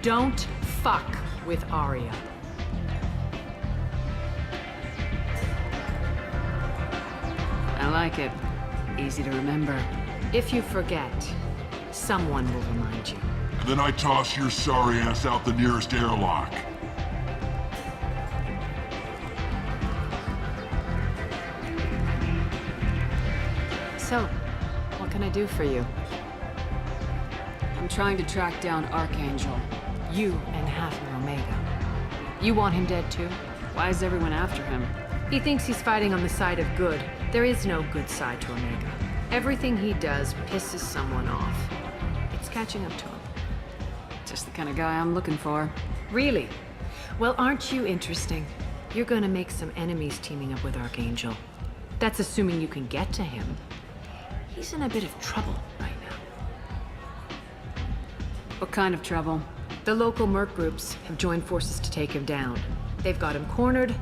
Don't fuck with Aria. I like it. Easy to remember. If you forget, someone will remind you. Then I toss your sorry ass out the nearest airlock. So, what can I do for you? I'm trying to track down Archangel. You and half of Omega. You want him dead too? Why is everyone after him? He thinks he's fighting on the side of good. There is no good side to Omega. Everything he does pisses someone off. It's catching up to him. Just the kind of guy I'm looking for. Really? Well, aren't you interesting? You're gonna make some enemies teaming up with Archangel. That's assuming you can get to him. He's in a bit of trouble right now. What kind of trouble? The local merc groups have joined forces to take him down. They've got him cornered,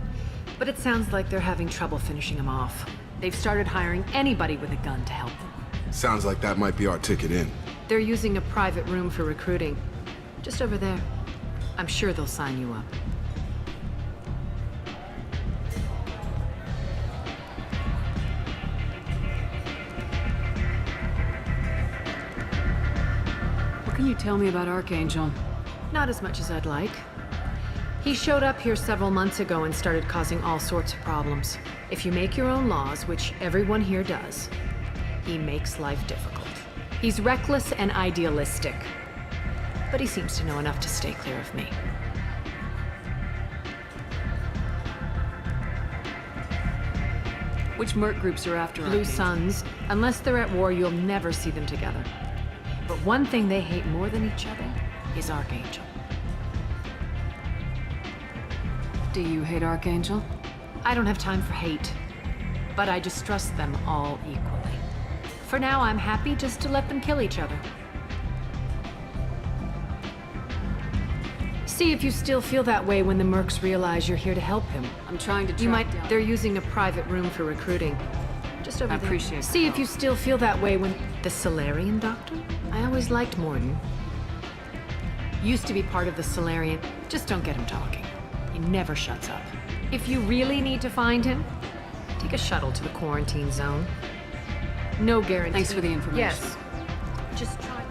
but it sounds like they're having trouble finishing him off. They've started hiring anybody with a gun to help them. Sounds like that might be our ticket in. They're using a private room for recruiting. Just over there. I'm sure they'll sign you up. What can you tell me about Archangel? Not as much as I'd like. He showed up here several months ago and started causing all sorts of problems. If you make your own laws, which everyone here does, he makes life difficult. He's reckless and idealistic, but he seems to know enough to stay clear of me. Which merc groups are after Blue Suns? Unless they're at war, you'll never see them together. But one thing they hate more than each other is Archangel. Do you hate Archangel? I don't have time for hate, but I distrust them all equally. For now, I'm happy just to let them kill each other. See if you still feel that way when the mercs realize you're here to help him. I'm trying to track down. They're using a private room for recruiting. Just over there. I appreciate it. See if you still feel that way when... The Solarian Doctor? I always liked Morden. Used to be part of the Solarian. Just don't get him talking. He never shuts up. If you really need to find him, take a shuttle to the quarantine zone. No guarantee. Thanks for the information. Yes. Just try.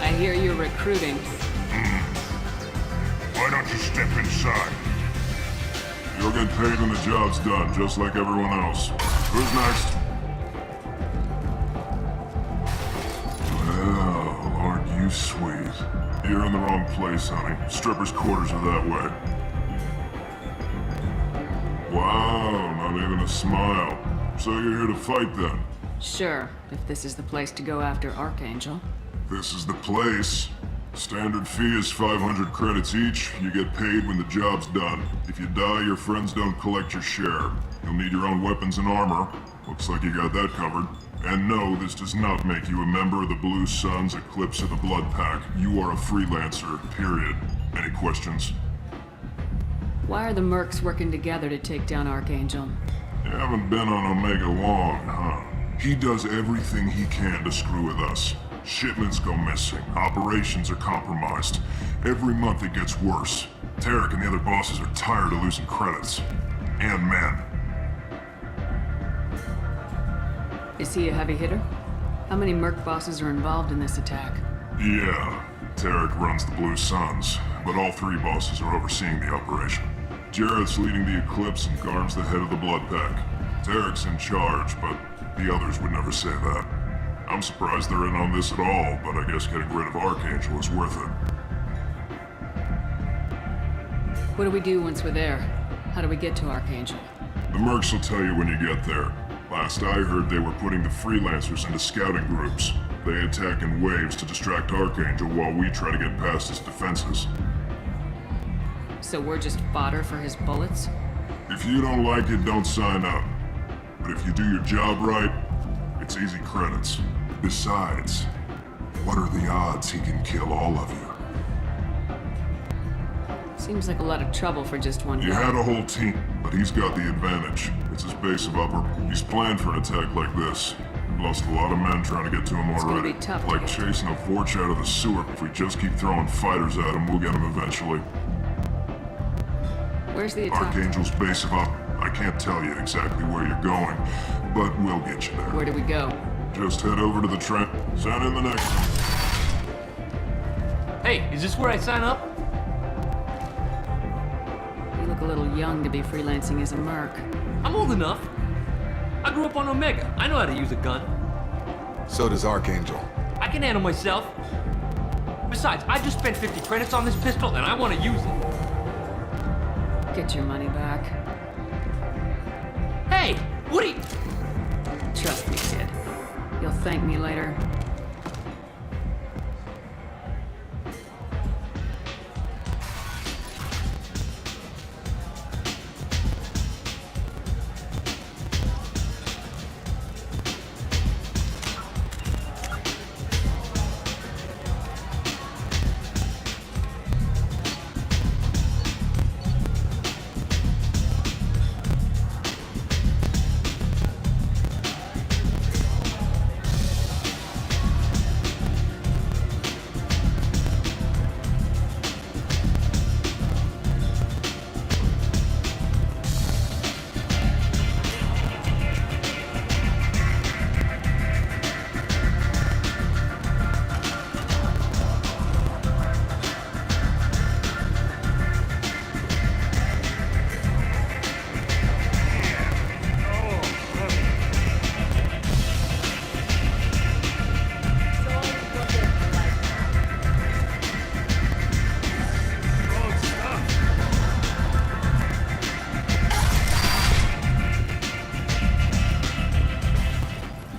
I hear you're recruiting. Why don't you step inside? You'll get paid when the job's done, just like everyone else. Who's next? Well, aren't you sweet? You're in the wrong place, honey. Strippers' quarters are that way. Wow, not even a smile. So you're here to fight then? Sure, if this is the place to go after Archangel. This is the place. Standard fee is 500 credits each. You get paid when the job's done. If you die, your friends don't collect your share. You'll need your own weapons and armor. Looks like you got that covered. And no, this does not make you a member of the Blue Suns, Eclipse, or the Blood Pack. You are a freelancer, period. Any questions? Why are the mercs working together to take down Archangel? You haven't been on Omega long, huh? He does everything he can to screw with us. Shipments go missing. Operations are compromised. Every month it gets worse. Tarek and the other bosses are tired of losing credits. And men. Is he a heavy hitter? How many merc bosses are involved in this attack? Yeah. Tarek runs the Blue Suns, but all three bosses are overseeing the operation. Jarrett's leading the Eclipse and Garm's the head of the Blood Pack. Tarek's in charge, but the others would never say that. I'm surprised they're in on this at all, but I guess getting rid of Archangel is worth it. What do we do once we're there? How do we get to Archangel? The mercs will tell you when you get there. Last I heard, they were putting the freelancers into scouting groups. They attack in waves to distract Archangel while we try to get past his defenses. So we're just fodder for his bullets? If you don't like it, don't sign up. But if you do your job right, it's easy credits. Besides, what are the odds he can kill all of you? Seems like a lot of trouble for just one He guy. had a whole team, but he's got the advantage. It's his base of upper. He's planned for an attack like this. We've lost a lot of men trying to get to him It's gonna already. be tough to Like get. chasing a Vorch out of the sewer. If we just keep throwing fighters at him, we'll get him eventually. Where's the attack? Archangel's base of up. I can't tell you exactly where you're going, but we'll get you there. Where do we go? Just head over to the train. Send in the next one. Hey, is this where I sign up? You look a little young to be freelancing as a merc. I'm old enough. I grew up on Omega. I know how to use a gun. So does Archangel. I can handle myself. Besides, I just spent 50 credits on this pistol and I want to use it. Get your money back. Hey, what are you... Trust me, kid. You'll thank me later.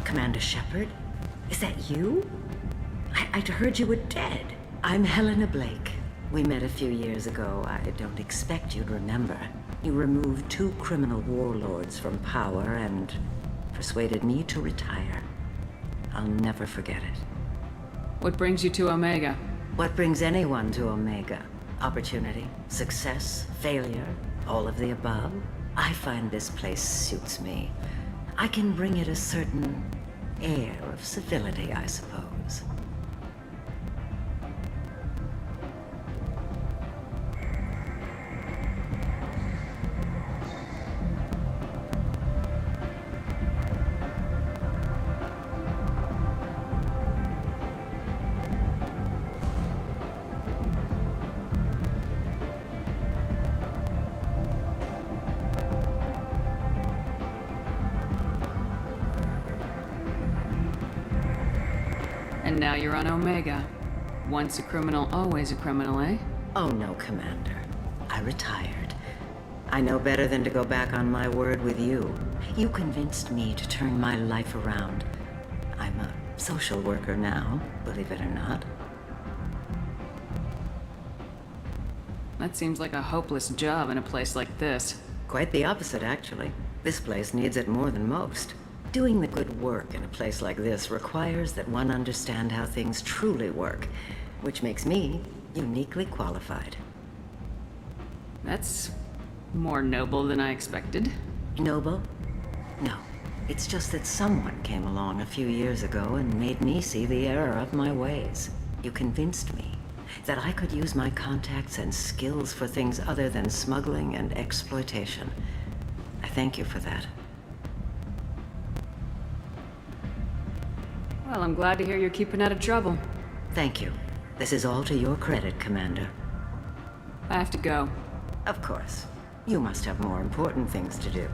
Commander Shepard? Is that you? I'd heard you were dead. I'm Helena Blake. We met a few years ago. I don't expect you'd remember. You removed 2 criminal warlords from power and persuaded me to retire. I'll never forget it. What brings you to Omega? What brings anyone to Omega? Opportunity, success, failure, all of the above. I find this place suits me. I can bring it a certain air of civility, I suppose. And now you're on Omega. Once a criminal, always a criminal, eh? Oh no, Commander. I retired. I know better than to go back on my word with you. You convinced me to turn my life around. I'm a social worker now, believe it or not. That seems like a hopeless job in a place like this. Quite the opposite, actually. This place needs it more than most. Doing the good work in a place like this requires that one understand how things truly work, which makes me uniquely qualified. That's more noble than I expected. Noble? No. It's just that someone came along a few years ago and made me see the error of my ways. You convinced me that I could use my contacts and skills for things other than smuggling and exploitation. I thank you for that. Well, I'm glad to hear you're keeping out of trouble. Thank you. This is all to your credit, Commander. I have to go. Of course. You must have more important things to do.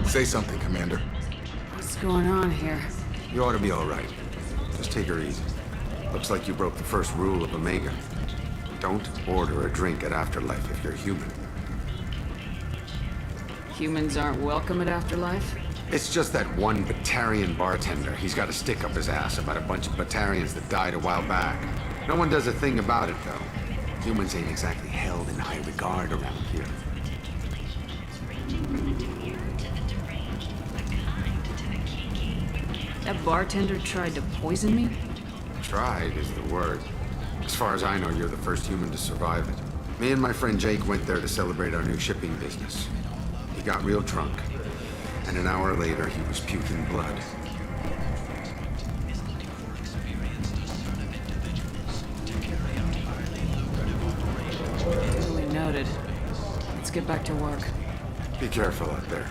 Say something, Commander. What's going on here? You ought to be all right. Just take her easy. Looks like you broke the first rule of Omega. Don't order a drink at Afterlife if you're human. Humans aren't welcome at Afterlife? It's just that one Batarian bartender. He's got a stick up his ass about a bunch of Batarians that died a while back. No one does a thing about it, though. Humans ain't exactly held in high regard around here. That bartender tried to poison me? Tried is the word. As far as I know, you're the first human to survive it. Me and my friend Jake went there to celebrate our new shipping business. He got real drunk, and an hour later he was puking blood. Duly noted. Let's get back to work. Be careful out there.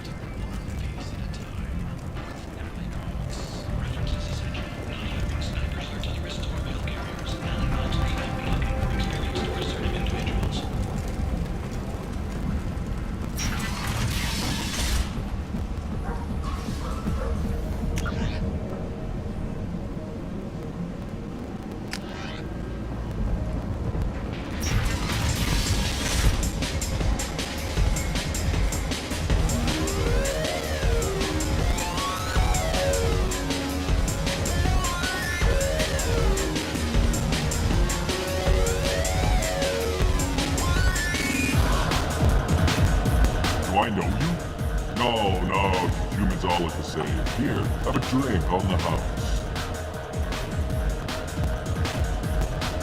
Here, have a drink on the house.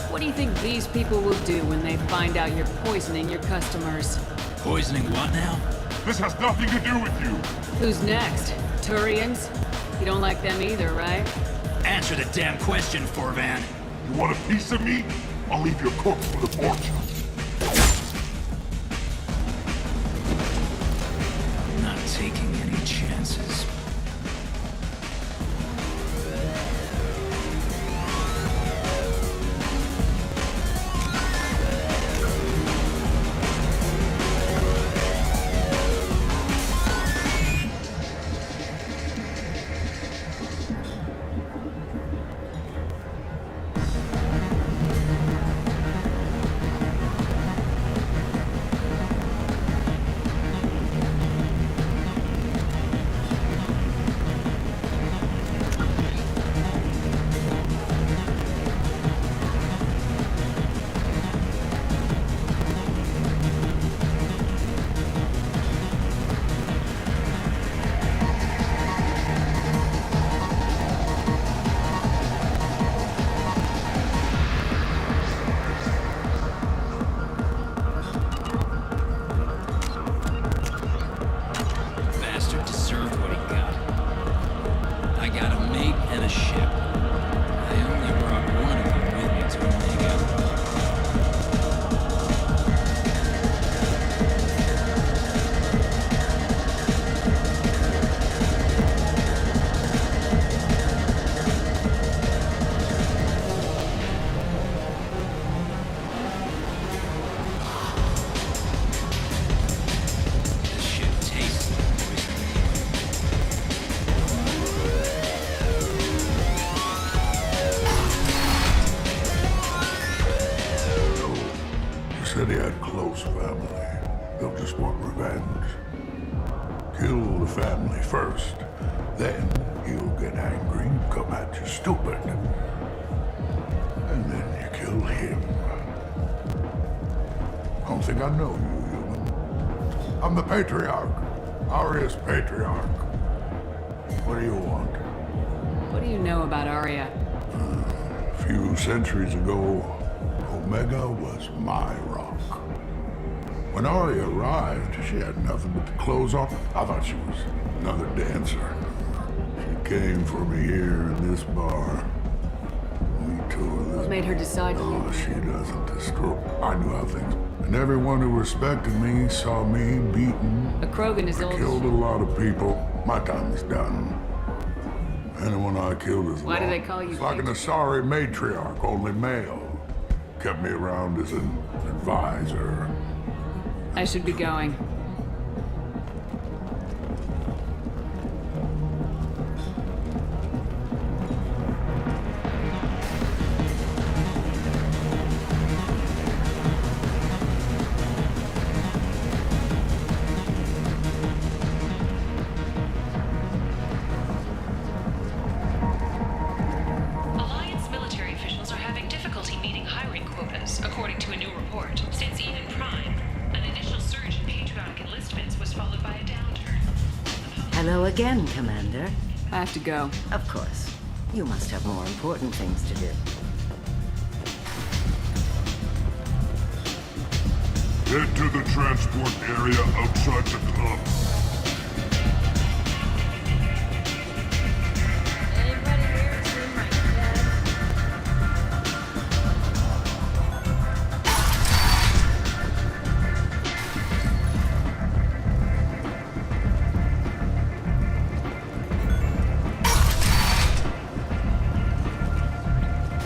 What do you think these people will do when they find out you're poisoning your customers? Poisoning what now? This has nothing to do with you! Who's next? Turians? You don't like them either, right? Answer the damn question, Forvan. You want a piece of me? I'll leave your corpse for the fortune. I'm not taking any chances. family. They'll just want revenge. Kill the family first, then he'll get angry, come at you stupid. And then you kill him. I don't think I know you, human. I'm the Patriarch. Aria's Patriarch. What do you want? What do you know about Aria? A few centuries ago, Omega was my rock. When Aria arrived, she had nothing but the clothes on. I thought she was another dancer. She came for me here in this bar. We toured this. What made her decide to leave? Oh, she doesn't destroy. I knew how things. And everyone who respected me saw me beaten. But Krogan is I old. killed a lot of people. My time is done. Anyone I killed is Why do lost. they call you It's like an Asari matriarch, only male. Kept me around as an advisor. I should be going. Alliance military officials are having difficulty meeting hiring quotas, according to a new report. Since Eden Prime, an initial surge in patriotic enlistments was followed by a downturn. Hello again, Commander. I have to go. Of course. You must have more important things to do. Head to the transport area outside the club. Anybody here seen my kid?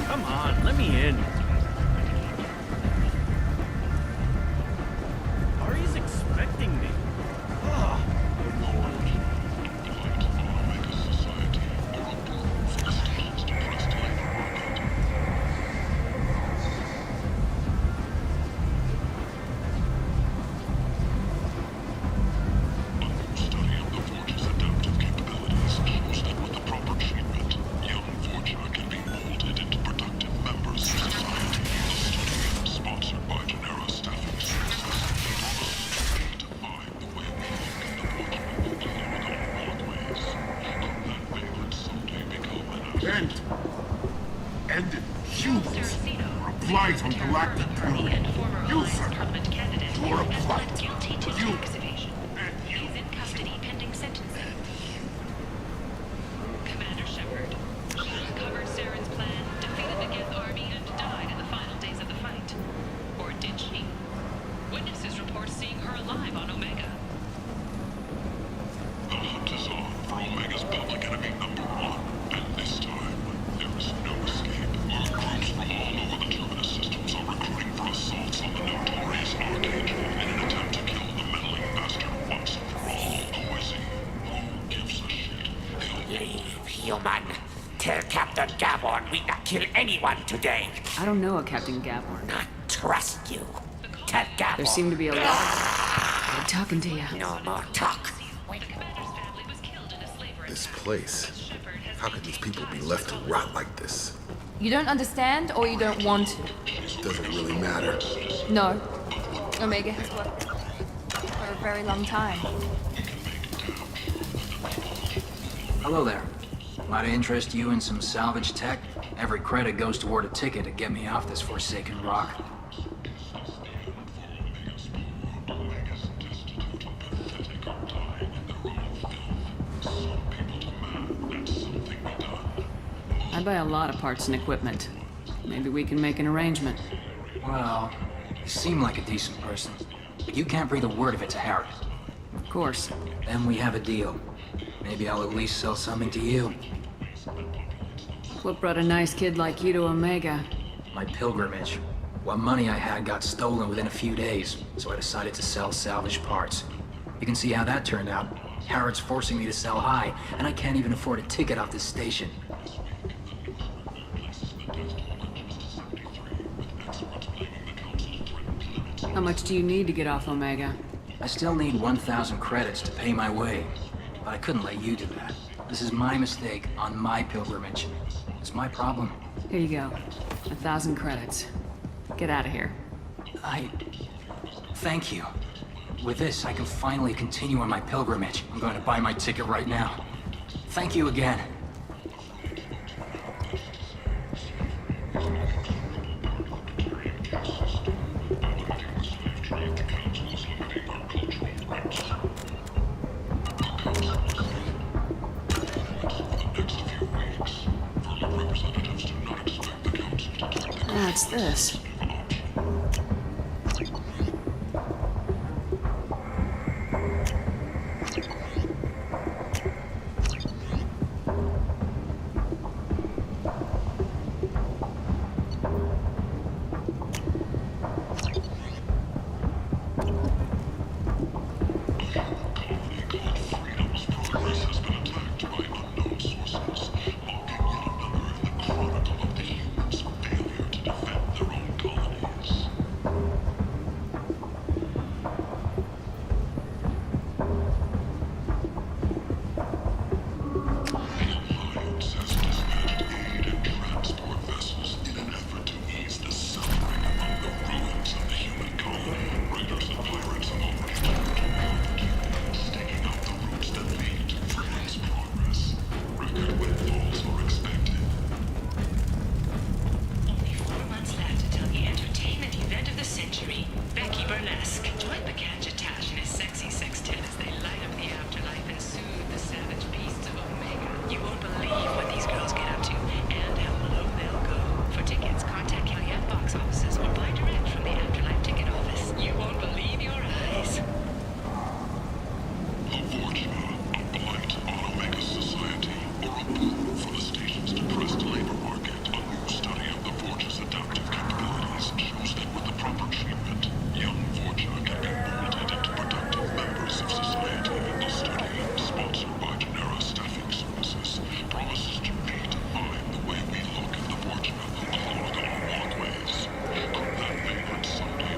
Come on, let me in. Ari's expecting me. Ugh. End it. Humans. Reply on galactic period. User. You're a plight. You. He's in custody pending sentencing. Commander Shepard. She uncovered Saren's plan, defeated the Geth army, and died in the final days of the fight. Or did she? Witnesses report seeing her alive on Omega. The hunt is on for Omega's public enemy #1. And this time, there is no escape. Recruits from all over the Terminus systems are recruiting for assaults on the notorious Archangel in an attempt to kill the meddling bastard once and for all. Who is he? Who gives a shit? Leave, human. Tell Captain Gaborn we not kill anyone today. I don't know a Captain Gaborn. Not trust you. Tell Gaborn. There seem to be a lot. I'm talking to you. No more talk. This place. How could these people be left to rot like this? You don't understand, or you don't want to? It doesn't really matter. No. Omega has worked for a very long time. Hello there. Might I interest you in some salvage tech? Every credit goes toward a ticket to get me off this forsaken rock. I buy a lot of parts and equipment. Maybe we can make an arrangement. Well, you seem like a decent person, but you can't breathe a word of it to Harry. Of course. Then we have a deal. Maybe I'll at least sell something to you. What brought a nice kid like you to Omega? My pilgrimage. What money I had got stolen within a few days, so I decided to sell salvaged parts. You can see how that turned out. Harrod's forcing me to sell high, and I can't even afford a ticket off this station. How much do you need to get off Omega? I still need 1,000 credits to pay my way, but I couldn't let you do that. This is my mistake on my pilgrimage. It's my problem. Here you go. 1,000 credits. Get out of here. Thank you. With this, I can finally continue on my pilgrimage. I'm going to buy my ticket right now. Thank you again. What's this?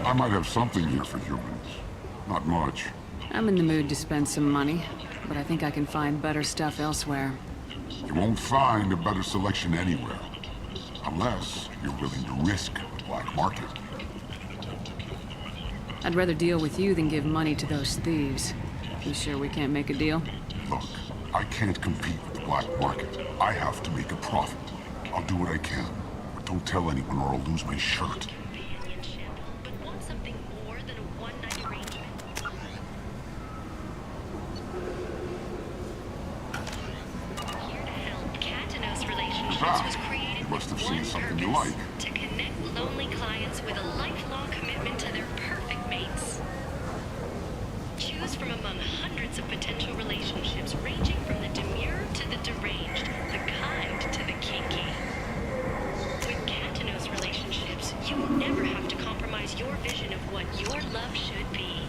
I might have something here for humans. Not much. I'm in the mood to spend some money, but I think I can find better stuff elsewhere. You won't find a better selection anywhere. Unless you're willing to risk the black market. I'd rather deal with you than give money to those thieves. You sure we can't make a deal? Look, I can't compete with the black market. I have to make a profit. I'll do what I can, but don't tell anyone or I'll lose my shirt. You must have seen something you like. To connect lonely clients with a lifelong commitment to their perfect mates. Choose from among hundreds of potential relationships ranging from the demure to the deranged, the kind to the kinky. With Catanos relationships, you will never have to compromise your vision of what your love should be.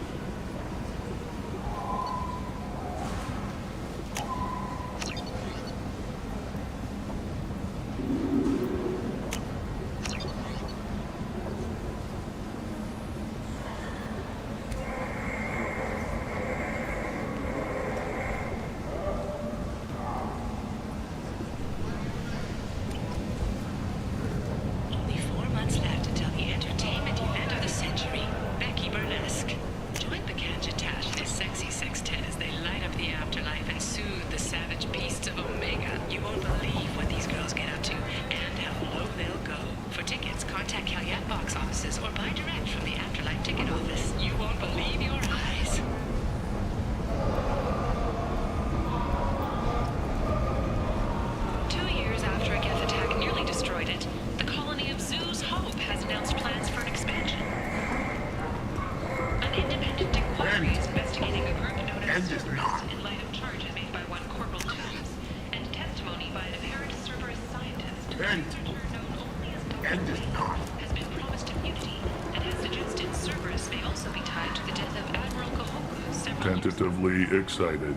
Tentatively excited.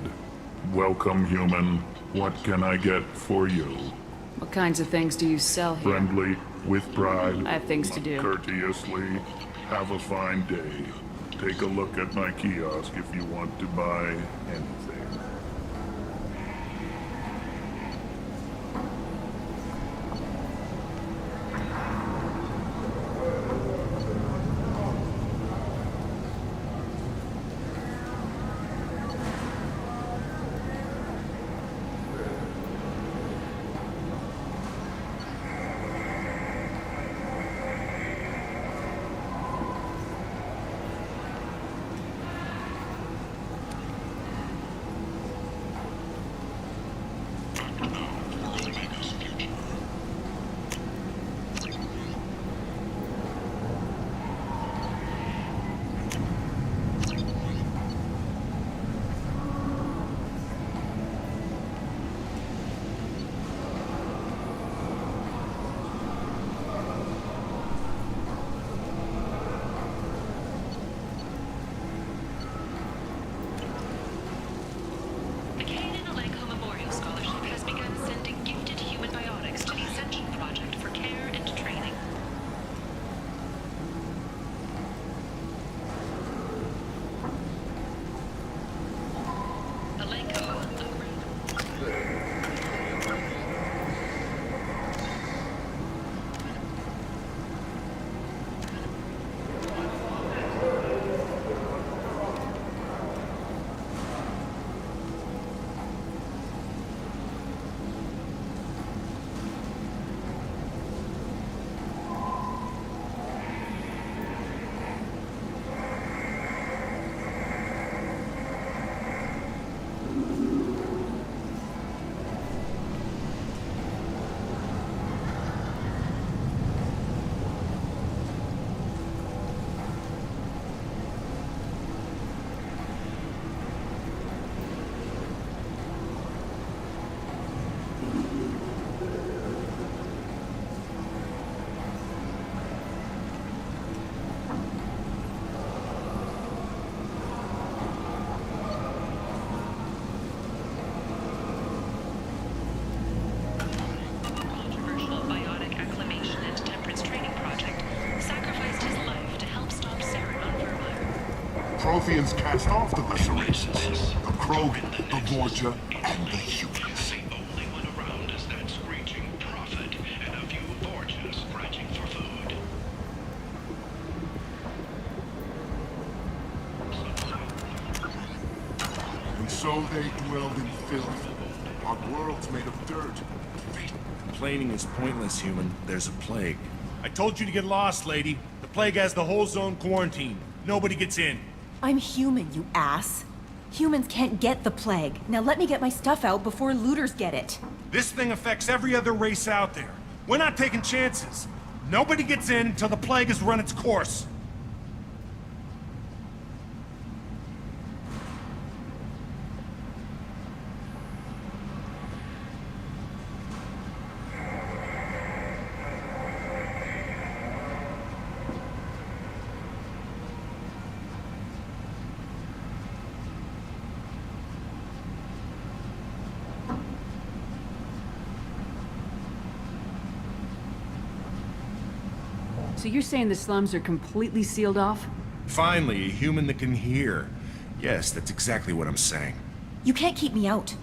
Welcome, human. What can I get for you? What kinds of things do you sell here? Friendly, with pride. I have things to do. Courteously. Have a fine day. Take a look at my kiosk if you want to buy anything. Protheans cast off the lesser races. The Krogan, the Vorcha, and the humans. The only one around is that screeching prophet and a few Vorchas scratching for food. And so they dwelled in filth, on worlds made of dirt. Complaining is pointless, human. There's a plague. I told you to get lost, lady. The plague has the whole zone quarantined. Nobody gets in. I'm human, you ass. Humans can't get the plague. Now let me get my stuff out before looters get it. This thing affects every other race out there. We're not taking chances. Nobody gets in until the plague has run its course. So you're saying the slums are completely sealed off? Finally, a human that can hear. Yes, that's exactly what I'm saying. You can't keep me out.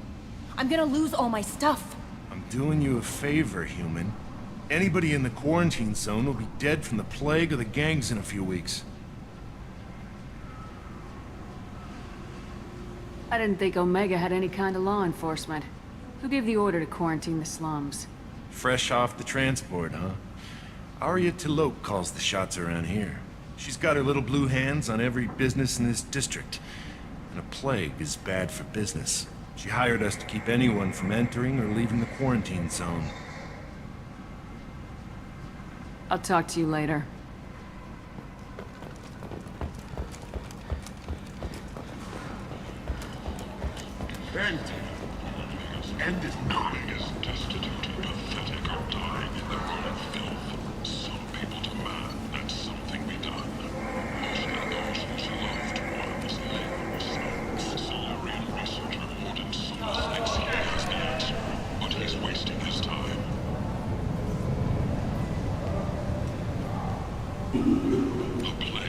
I'm gonna lose all my stuff. I'm doing you a favor, human. Anybody in the quarantine zone will be dead from the plague or the gangs in a few weeks. I didn't think Omega had any kind of law enforcement. Who gave the order to quarantine the slums? Fresh off the transport, huh? Arya Tilok calls the shots around here. She's got her little blue hands on every business in this district. And a plague is bad for business. She hired us to keep anyone from entering or leaving the quarantine zone. I'll talk to you later. End is not. Is destitute, pathetic, or dying in their own filth. Some people demand that something be done. Mostly those whose loved ones labor with Solarian researcher Morden Solus thinks he has the answer, but he's wasting his time. A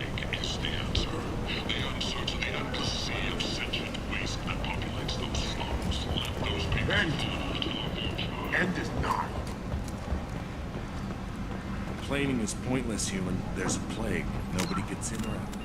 pointless, human. There's a plague. Nobody gets in or out.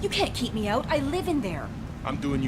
You can't keep me out. I live in there. I'm doing you